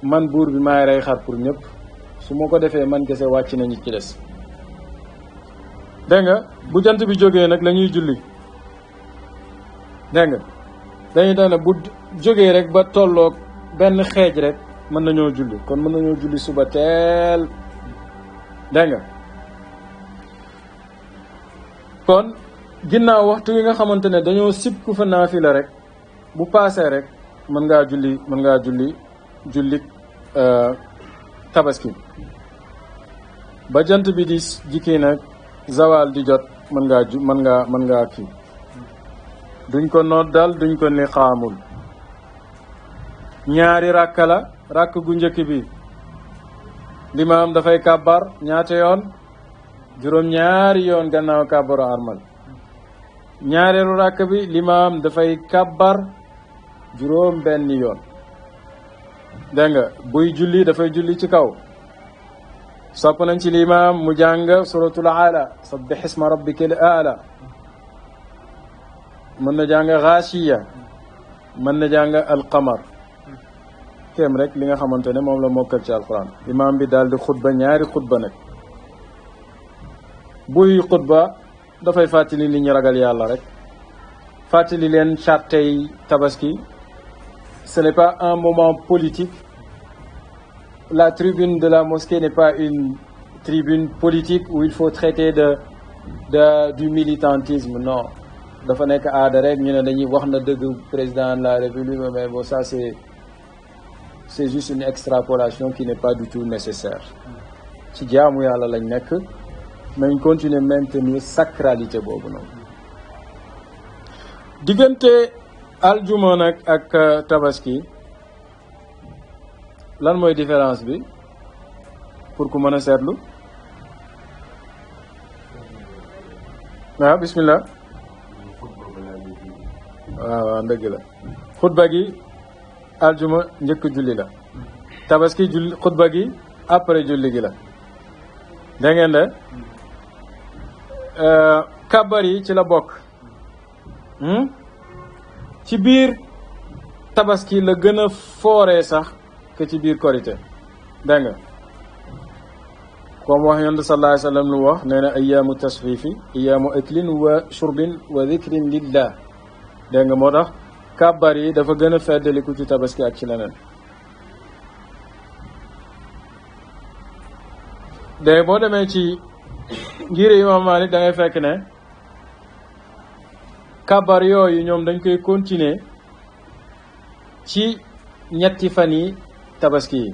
S1: man buur bi maay rey xar pour ñëpp su ma ko defee man kese wàcc nañu ci des dégg nga bu jant bi jógee nag la ñuy julli dégg nga dañuy tax ne bu jógee rek ba tolloog benn xeej rek mën nañoo julli kon mën nañoo julli suba teel dégg nga kon ginnaaw waxtu wi nga xamante ne dañoo sib ku fa naafila rek bu paasee rek mën ngaa julli tabaski ba jant bi di jikki nag zawal di jot mën ngaa kii duñ ko noddal duñ ko ni xaamul ñaari ràkka la ràkk gu njëkk bi limaam dafay kàbbar ñaata yoon juróom-ñaari yoon gannaaw kàbbaru armal ñaareelu ràkk bi limaam dafay kàbbar juróom benn yoon dégg nga buy julli dafay julli ci kaw sopp nañ ci limaam mu jàng suratul aala sabbih isma rabbikal aala mën na jàng xaasiya mën na jàng alqamar kéem rek li nga xamante ne moom la mokkal ci alquran imaam bi daal di xutba ñaari xutba nag buy xutba dafay fàttali nit ñi ragal yàlla rek fàttali leen chartey tabaski ce n'est pas un moment politique la tribune de la mosquée n'est pas une tribune politique où il faut traiter du militantisme non dafa nekk aada rek ñu ne dañuy wax na dëgg président de la république mais bon ça c'est juste une extrapolation qui n'est pas du tout nécessaire ci jaamu yàlla lañ nekk nañ continuer maintenir sacralité boobu noonu diggante aljuma nag ak tabaski lan mooy différence bi pour ku mën a seetlu waaw bismillah waaw dëgg la xutba gi aljuma njëkk julli la tabaski julli xutba gi après julli gi la da ngeen de kabar yi ci la bokk ci biir tabaski la gën a fooree sax que ci biir korité dégg nga comme wax yonent sallallahu alayhi wa sallam lu wax nee na ayaamu tasfifi ayaamu aklin wa shurbin wa dhikrin lillah dégg nga moo tax kabar yi dafa gën a feddaliku ci tabaski ak ci leneen de boo demee ci ngir imam Malik da ngay fekk ne kabar yooyu ñoom dañ koy continuer ci ñetti fan yi tabaski yi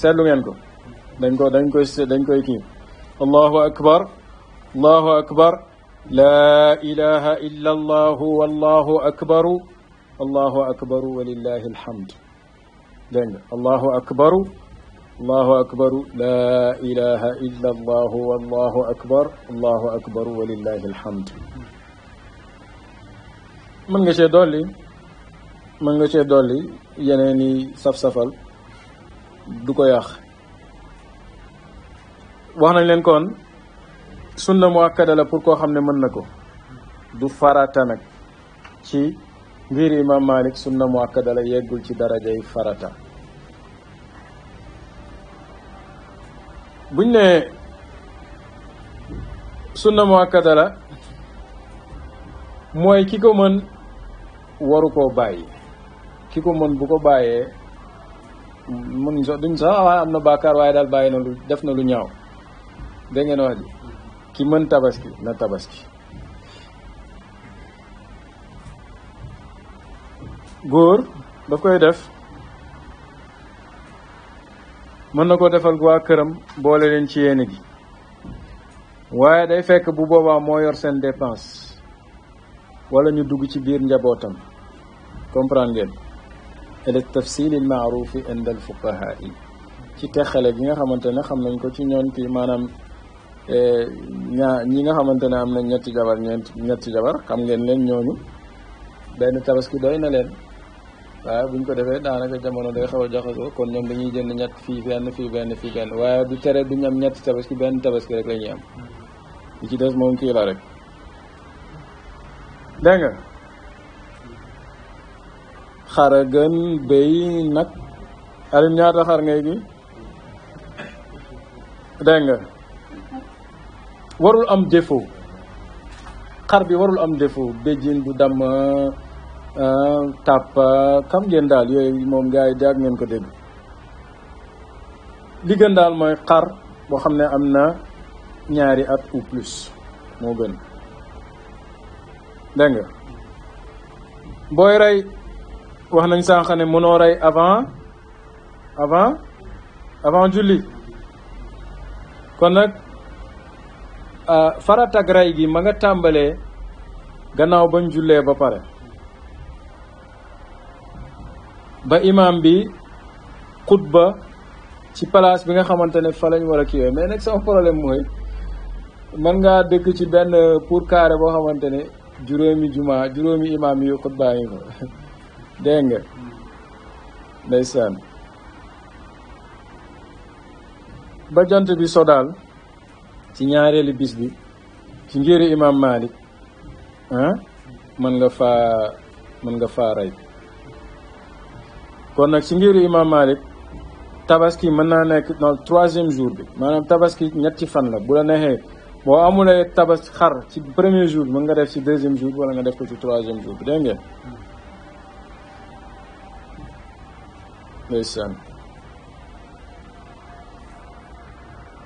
S1: seetlu ngeen ko dañ koy kii allahu akbar laa ilaha illa allahu wallahu akbaru walillahi alhamd dégg nga allahu akbaru laa ilaha illa allahu wallahu akbaru walillahi alhamd mën nga cee dolli yeneen i saf-safal du ko yàq wax nañ leen kon sunna muakkada la pour koo xam ne mën na ko du farata nag ci ngir imam Malik sunna muakkada la yeggul ci darajay farata buñ ne sunna muakkada la mooy ki ko mën waru koo bàyyi ki ko mën bu ko bàyyee mën duñ sax waaye am na bàkkaar waaye daal bàyyi na lu def na lu ñaaw dégg ngeen wax ji ki mën tabaski na tabaski góor da koy def mën na ko defal waa këram boole leen ci yéene gi waaye day fekk bu boobaa moo yor seen dépense wala ñu dugg ci biir njabootam comprendre ngeen ila tafsil al ma'ruf inda al fuqaha ci texale gi nga xamante ne xam nañ ko ci ñoon kii maanaam ñi nga xamante ne am nañ ñetti jabar xam ngeen leen ñooñu benn tabaski doy na leen waaye buñ ko defee daanaka jamono day xaw a jaxasoo kon ñoom dañuy jënd ñett fii benn waaye du tere duñ am ñetti tabaski benn tabaski rek la ñuy am li ci des moom kii la rek dégg nga xara gën béy nag alim ñaata xar ngay gi dégg nga warul am défaut xar bi warul am défaut béjjin bu damm tàpp xam ngeen daal yooyu moom gars yi jaag ngeen ko dégg li gën daal mooy xar boo xam ne am na ñaari at ou plus moo gën dégg nga booy rey wax nañ sànq ne mënoo rey avant julli kon nag faratag rey gi ma nga tàmbalee gannaaw bañ jullee ba pare ba imam bi xutba ci place bi nga xamante ne fa lañ war a kiiwee mais nag sama problème mooy mën ngaa dëkk ci benn pour carré boo xamante ne juróomi imam yu xutbaa ngi ko dégg nga ndeysaan ba jant bi so daal ci ñaareelu bis bi ci ngiri imam Malik mën nga faa rey kon nag ci ngiri imam Malik tabaski mën naa nekk non 3e jour bi maanaam tabaski ñetti fan la bu la neexee boo amulee tabaski xar ci 1er jour mën nga def ci 2e jour wala nga def ko ci 3e jour bi dégg ngeen ndeysaan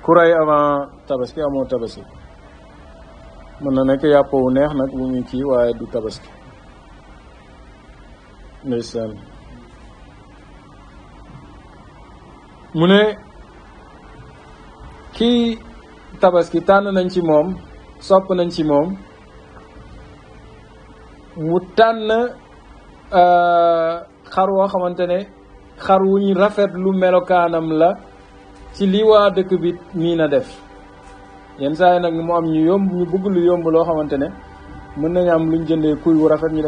S1: ku rey avant tabaski amoo tabaski mën na nekk yàpp wu neex nag bu ñu kii waaye du tabaski ndeysaan mu ne kii tabaski tànn nañ ci moom sopp nañ ci moom mu tànn xar woo xamante ne xar wu ñu rafet lu melokaanam la ci lii waa dëkk bi nii na def yenn saa yi nag mu am ñu bëgg lu yomb loo xamante ne mën nañu am luñ jëndee kuy wu rafet ñu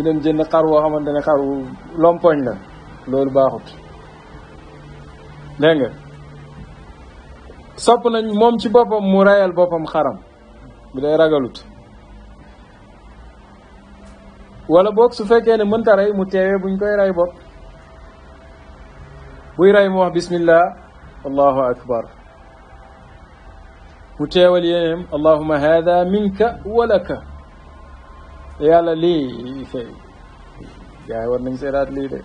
S1: dem jënd xar woo xamante ne xar wu lompoñ la loolu baaxut dégg nga sopp nañ moom ci boppam mu reyal boppam xaram bu dee ragalut wala boog su fekkee ne mënta rey mu teewee buñ koy rey bopp buy rey mu wax bismillah allahu akbar mu teewal yéeneem allahuma hada minka walaka yàlla lii fay gars yi war nañ seetaat lii de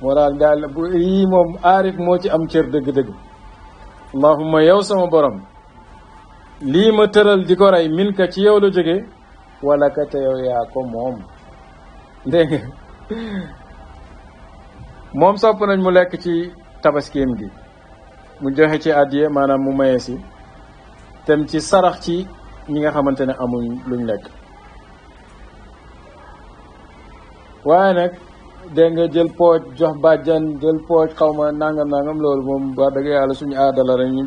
S1: moo daal daal bu yii moom aarif moo ci am cër dëgg-dëgg allahuma yow sama borom lii ma tëral di ko rey minka ci yow la jóge walaka te yow yaa ko moom dégg nga moom sopp nañ mu lekk ci tabaskeem gi mu joxe ci addiye maanaam mu maye si tem ci sarax ci ñi nga xamante ne amuñ luñ lekk waaye nag dégg nga jël pooj jox bàjjan jël pooj xaw ma nangam loolu moom wax dëgg yàlla suñu aada la rek ñu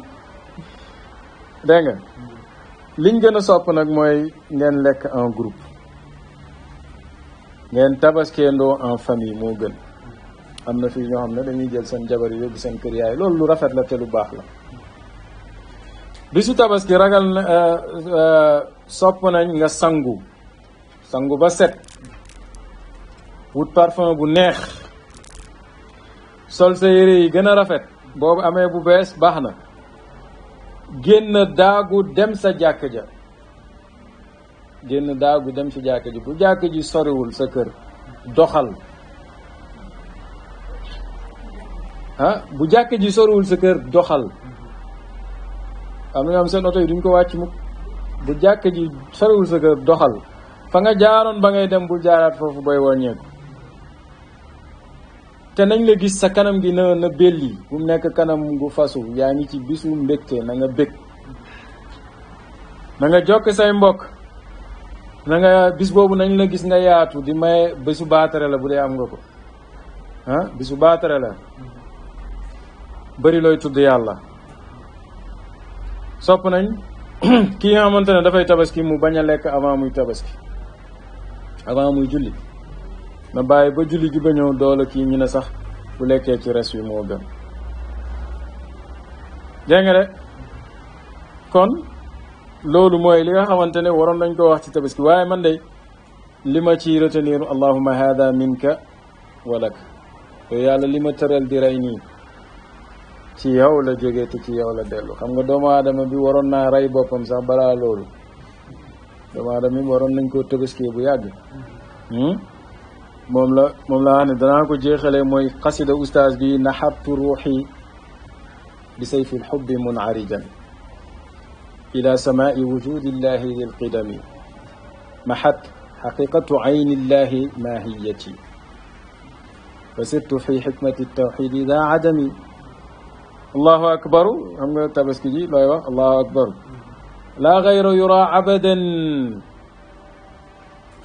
S1: dégg nga liñ gën a sopp nag mooy ngeen lekk en groupe ngeen tabaskeendoo en famille moo gën am na fii ñoo xam ne dañuy jël seen jabar yi yóbbu seen kër yaay loolu lu rafet la te lu baax la bisu tabaski ragal na sopp nañ nga sangu ba set wut parfum bu neex sol sa yére yi gën a rafet boobu amee bu bees baax na génn daagu dem sa jàkk ja génn daagu dem sa jàkk ji bu jàkk ji soriwul sa kër doxal bu jàkk ji soriwul sa kër doxal am na ñoo xam seen oto yi duñ ko wàcc mukk bu jàkk ji soriwul sa kër doxal fa nga jaaroon ba ngay dem bul jaaraat foofu booy wàññeeku te nañ la gis sa kanam gi na belli bu mu nekk kanam gu fasu yaa ngi ci bisu mbégte na nga bég na nga jokk say mbokk na nga bis boobu nañ la gis nga yaatu di maye bisu baatare la bu dee am nga ko bisu baatare la bëri looy tudd yàlla sopp nañ kii nga xamante ne dafay tabaski mu bañ a lekk avant muy tabaski avant muy julli na bàyyi ba julli gi ba ñëw doole kii ñu ne sax bu lekkee ci res wi moo gën dégg nga de kon loolu mooy li nga xamante ne waroon nañ ko wax ci tabaski waaye man de li ma ci retenir allahumma hada minka walak yow yàlla li ma tëral di rey nii ci yow la jógee te ci yow la dellu xam nga doomu aadama bi waroon naa rey boppam sax balaa loolu doomu aadama bi waroon nañ koo tabaski bu yàgg moom la wax ne danaa ko jeexalee mooy xasida ustaas bi naxartu ruuxi bi sayfi lxubbi munarijan ila samaai wujudillahi lilqidami maxat xaqiqatu aynillahi mahiyati wa sirtu fi xikmati tawxidi daa adami allahu akbaru xam nga tabaski ji looy wax allahu akbaru laa gayra yura abadan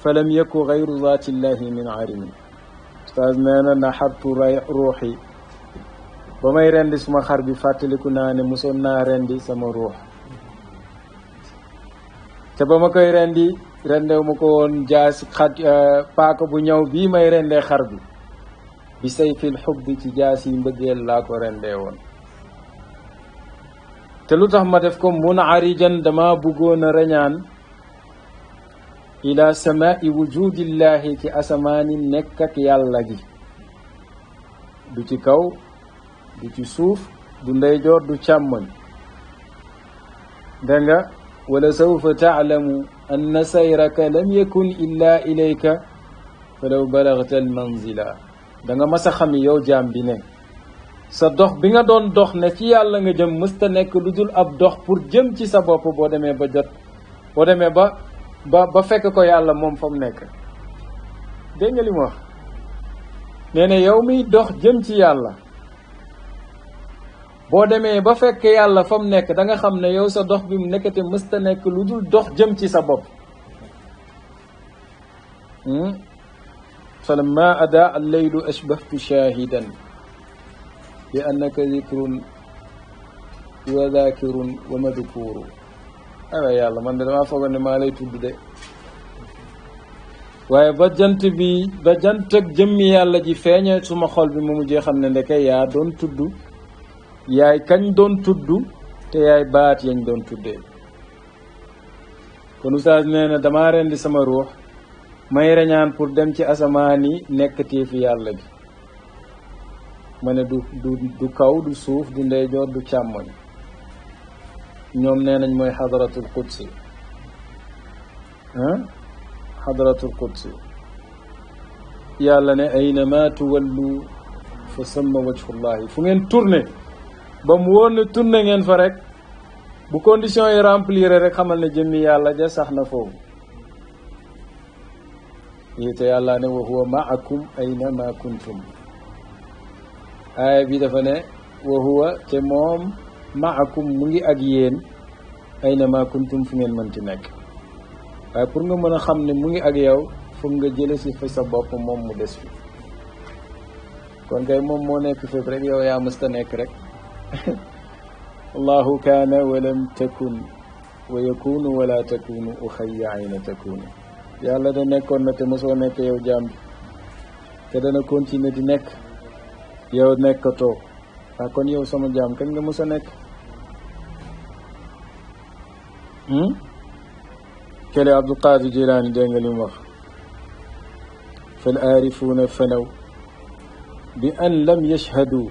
S1: falam yaku gayru zaatillahi min arimi ustaas nee na naxartu ruuxi ba may rendi suma xar bi fàttaliku naa ne mosoon naa rendi sama ruux te ba ma koy rendew ma ko woon jaasi paaka bu ñëw bii may rendee xar bi sayfil xubbi ci jaasi mbëggeel laa ko rendee woon te lu tax ma def ko munarijan dama bëggoon a reñaan ila samaai wujudillahi ci asamaani nekk ak yàlla gi du ci kaw du ci suuf du ndeyjoor du càmmoñ dégg nga wala sawfa taalamu anna sayraka lam yakun illa ilayka falaw balagta almanzila da nga mas a xam yow jaam bi ne sa dox bi nga doon dox ne ci yàlla nga jëm mësta nekk lu dul ab dox pour jëm ci sa bopp boo demee ba jot boo demee ba fekk ko yàlla moom fa mu nekk dégg nga li mu wax nee na yow miy dox jëm ci yàlla boo demee ba fekk yàlla fa mu nekk da nga xam ne yow sa dox bi mu nekkate mësta nekk lu dul dox jëm ci sa bopp falamma adaa alleylu ashbahtu shahidan bi annaka zikrun wa zakirun wa madkuru aywa yàlla man de damaa foogoon ne maa lay tudd de waaye ba jant ak jëmmi yàlla ji feeñe suma xol bi mu mujjee xam ne ndeke yaa doon tudd yaay kañ doon tudd te yaay baat yañ doon tuddee kon oustaz nee na damaa rendi sama ruux may reñaan pour dem ci asamaan yi nekk téefi yàlla gi ma ne du kaw du suuf du ndeyjoor du càmmoñ ñoom nee nañ mooy xadaratul qudsi xadaratul qudsi yàlla ne aynama tuwallu fa samma wajhullahi fu ngeen tourné ba mu woon ne tourné ngeen fa rek bu condition yi remplir rek xamal ne jëmmi yàlla ja sax na foofu yi te yàlla ne wa huwa maakum aynama kuntum aaya bi dafa ne wa huwa te moom maakum mu ngi ak yéen aynama kuntum fu ngeen mënti nekk waaye pour nga mën a xam ne mu ngi ak yow foog nga jële si fi sa bopp moom mu des fi kon kay moom moo nekk fépp rek yow yaa mësta nekk rek allahu kaana walam takun wa yakunu wala takunu uxayya ayna takunu yàlla da nekkoon na te mosoo nekk yow jaam bi te dana continuer di nekk yow nekkatoo kon yow sama jaam kañ nga mos a nekk كلا عبد القادر جيلاني دنگ لي wax فالعارفون فنوا بأن لم يشهدوا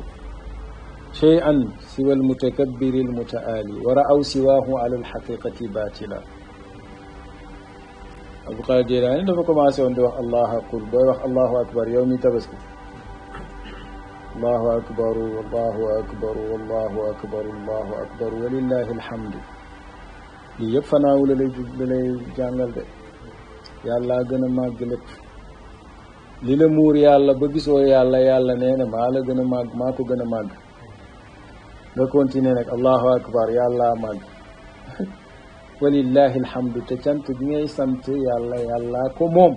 S1: شيئا سوى المتكبر المتعالي ورأوا سواه على الحقيقة باطلا عبد القادر جيلاني dafa commencé won di wax Allah akbar boy wax Allahu akbar yow mi tabaski الله أكبر والله أكبر والله أكبر الله أكبر ولله الحمد lii yëpp fanaaw la lay jàngal de yàlla gën a màgg lépp li la muur yàlla ba gisoo yàlla yàlla nee na maa la gën a màgg maa ko gën a màgg nga continuer nag allahu akbar yàlla màgg walillahi alhamdu te cant gi ngay sant yàlla yàlla ko moom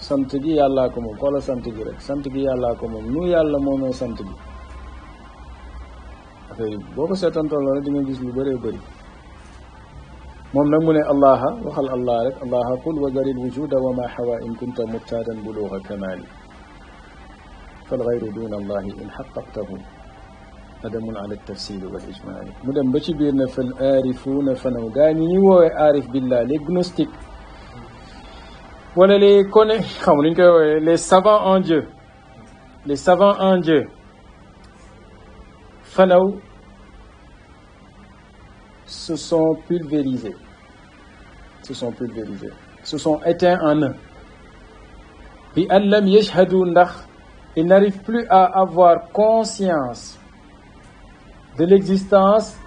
S1: sant gi yàlla ko moom xoola sant gi rek sant gi yàlla ko moom nu yàlla moomee sant gi boo ko seetantaloo rek di nga gis lu bëree bëri moom nag mu ne allaha waxal allah rek allaha qul wa daril wujuda wa ma xawa in kunta mubtadan buluga kamali fal gayru duna allahi in xaqaqtahu adamun ala tafsili wal ijmali mu dem ba ci biir ne fal aarifuuna fanaw gaa ñi ñuy woowee aarif billah les gnostiques wala les xam lu ñu koy woowee les savants en Dieu les savants en Dieu fanaw se sont pulvérisés, se sont éteints en eux. Bi an lam yashhadu ndax ils n'arrivent plus à avoir conscience de l'existence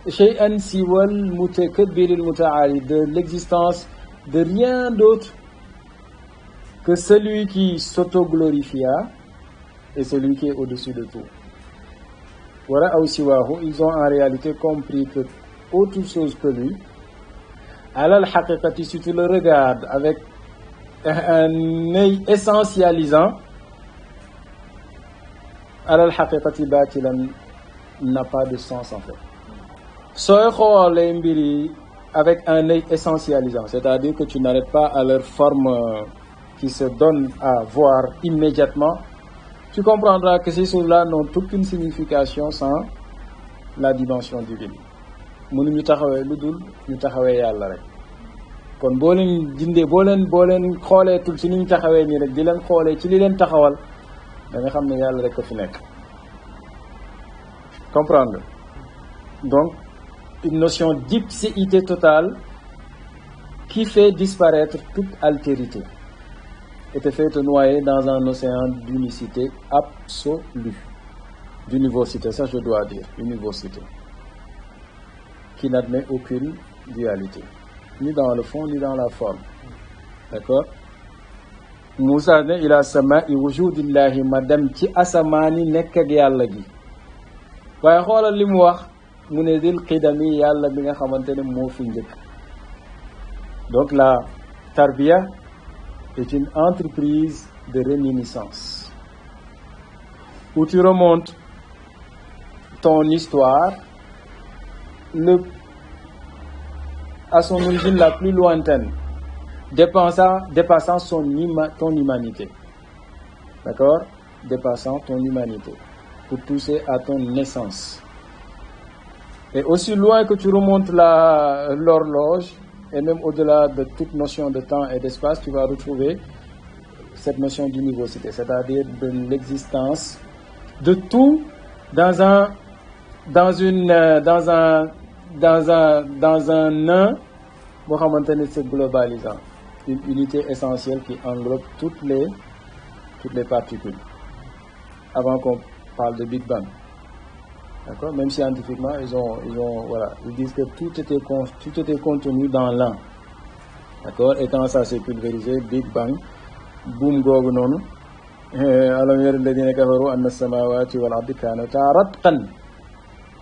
S1: shay'an siwal mutakabbir al-muta'ali, de l'existence de rien d'autre que celui qui s'autoglorifia et celui qui est au-dessus de tout. Ils ont en réalité compris que autre chose que lui, alal haqiqati, si tu le regardes avec un œil essentialisant, alal haqiqati batilan n'a pas de sens en fait. Sooy xoolee mbir yi avec un œil essentialisant, c'est-à-dire que tu n'arrêtes pas à leur forme qui se donne à voir immédiatement, tu comprendras que ces choses-là n'ont aucune signification sans la dimension divine. mënuñu taxawee lu dul ñu taxawee yàlla rek kon boo leen dindee boo leen xooleetul ci ni ñu taxawee nii rek di leen xoolee ci li leen taxawal da nga xam ne yàlla rek a fi nekk. comprendre donc une notion d'ipséité totale qui fait disparaître toute altérité et te fait te noyer dans un océan d'unicité absolue, d'univocité, ça je dois dire, univocité, qui n'admet aucune dualité, ni dans le fond, ni dans la forme. D'accord? Moussa ne ila sama'i wujudillahi ma dem ci asamaani nekk ak yàlla gi waaye xoolal li mu wax mu ne dil qidami yàlla bi nga xamante ne moo fi njëkk. Donc la tarbiya est une entreprise de réminiscence où tu remontes ton histoire à son origine la plus lointaine, dépassant ton humanité. D'accord? Dépassant ton humanité pour pousser à ton naissance. Et aussi loin que tu remontes l'horloge, et même au-delà de toute notion de temps et d'espace, tu vas retrouver cette notion d'univocité, c'est-à-dire de l'existence de tout dans un un boo xamante ne c'est globalisant, une unité essentielle qui englobe toutes les particules. Avant qu'on parle de Big Bang, d'accord? Même scientifiquement, ils disent que tout était contenu dans l'un, d'accord? Et quand ça s'est pulvérisé, Big Bang, boom googu noonu, alam yara alladhina kafaru anna as-samawati wal ardi kanata ratqan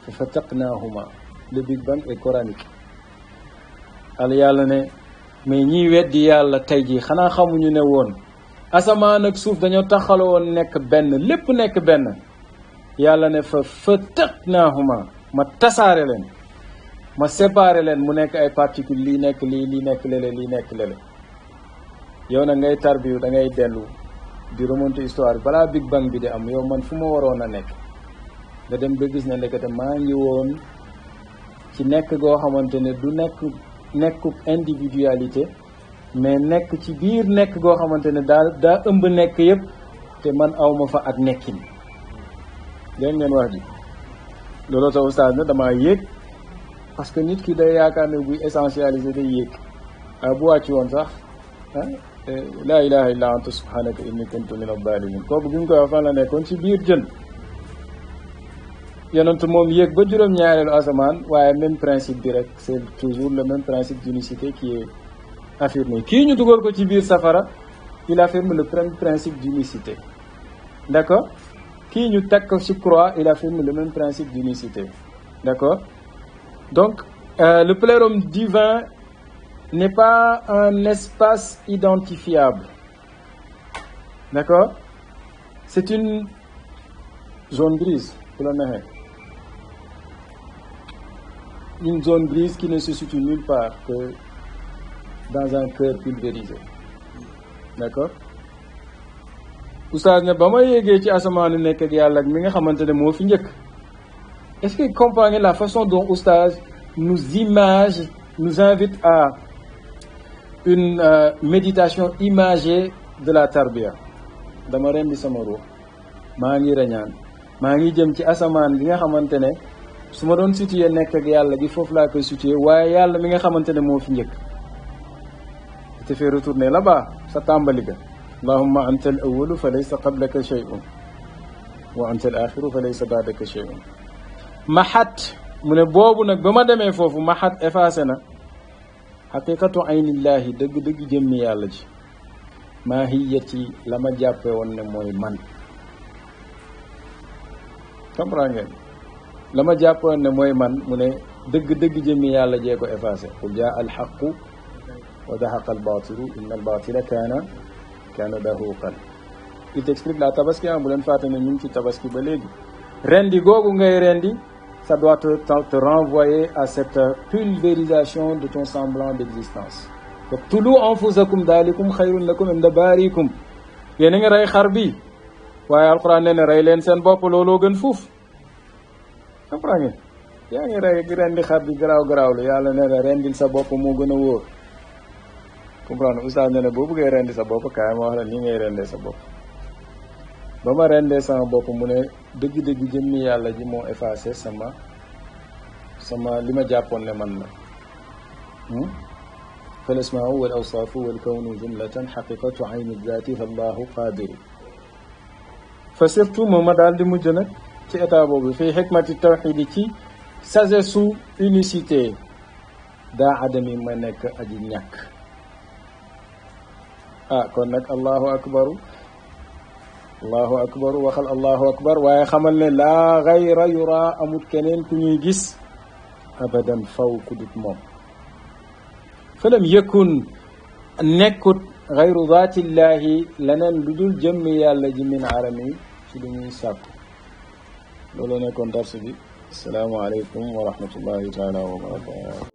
S1: fa fataqnahuma. Le Big Bang est coranique. Al yàlla ne mais ñiy weddi yàlla tey jii xanaa xamuñu ne woon asamaan ak suuf dañoo taxaloo woon nekk benn, lépp nekk benn. yàlla ne fa fataqnahuma, ma tasaare leen, ma séparé leen mu nekk ay particules, lii nekk lii nekk lele, lii nekk lele. yow nag ngay tarbiyu da ngay dellu di remonter histoire balaa Big Bang bi di am, yow man fu ma waroon a nekk nga dem ba gis ne ndekete maa ngi woon ci nekk goo xamante ne du nekkub individualité mais nekk ci biir nekk goo xamante ne daa ëmb nekk yëpp te man awma fa ak nekkin dégg ngeen wax ji looloo tax oustaz ne damaa yéeg parce que nit ki day yaakaar ne buy essentialisé day yéeg bu wàcc woon sax laa ilaha illa anta subhanaka inni kuntu min adh-dhalimin kooku bi mu koy wax fan la nekkoon ci biir jën yonent moom yéeg ba juróom-ñaareelu asamaan waaye même principe bi rek c'est toujours le même principe d'unicité qui est affirmé kii ñu dugal ko ci biir safara il affirme le même principe d'unicité d'accord kii ñu teg ko ci croix il affirme le même principe d'unicité d'accord donc le plérum divin n'est pas un espace identifiable d'accord c'est une zone grise pour la neexee une zone grise qui ne se situe nulle part que dans un cœur pulvérisé d'accord oustaz ne ba ma yéegee ci asamaanu nekk ak yàlla ak mi nga xamante ne moo fi njëkk est-ce que comprenez la façon dont oustaz nous invite à une méditation imagée de la tarbiya dama rendi sama ruux maa ngi rañaan maa ngi jëm ci asamaan bi nga xamante ne su ma doon situé nekk ak yàlla gi foofu laa koy situé waaye yàlla mi nga xamante ne moo fi njëkk te fait retourner là-bas sa tàmbali ga allahumma anta al awalu fa laysa qablaka shay'un wa anta al axiru fa laysa baadaka shay'un maxat mu ne boobu nag ba ma demee foofu maxat effacé na xaqiqatu aynillahi dëgg-dëgg jëmmi yàlla ji maahiyati la ma jàppe woon ne mooy man comprend ngeen la ma jàppe woon ne mooy man mu ne dëgg-dëgg jëmmi yàlla jee ko effacé qul jaa alxaqu wa dahaqa albatilu inna albatila kaana dahuqan il t'explique la tabaski bu leen fàtte ne ñu ngi ci tabaski ba léegi rendi googu ngay rendi ça doit te renvoyer à cette pulvérisation de ton semblant d'existence waqtulu anfusakum dalikum xayrun lakum inda baarikum yéen a ngi rey xar bi waaye alquran nee na rey leen seen bopp looloo gën fuuf comprend ngeen yaa ngi rey rendi xar bi garaaw la yàlla nee na rendil sa bopp moo gën a wóor comprendre oustaz nee na boo bëggee rendi sa bopp kaay ma wax la nii ngay rendee sa bopp ba ma rendee sama bopp mu ne dëgg-dëgg jëmmi yàlla ji moo effacé sama li ma jàppoon ne man la fal asmaau wal awsaafu wal kawnu jumlatan xaqiqatu ayni zaati allahu qaadiru fa surtout moom ma daal di mujj nag ci état boobu fii xikmati tawxidi ci sagesse su unicité daa adami ma nekk aji ñàkk kon nag allahu akbaru waxal allahu akbar waaye xamal ne laa gayra yura amut keneen ku ñuy gis abadan faw ku dut moom falam yëkkun nekkut gayru zaatillahi leneen lu dul jëmmi yàlla ji min arami ci lu ñuy sàkku loolu nekkoon darsu bi assalaamu aleykum wa rahmatullahi taala wa barakatuh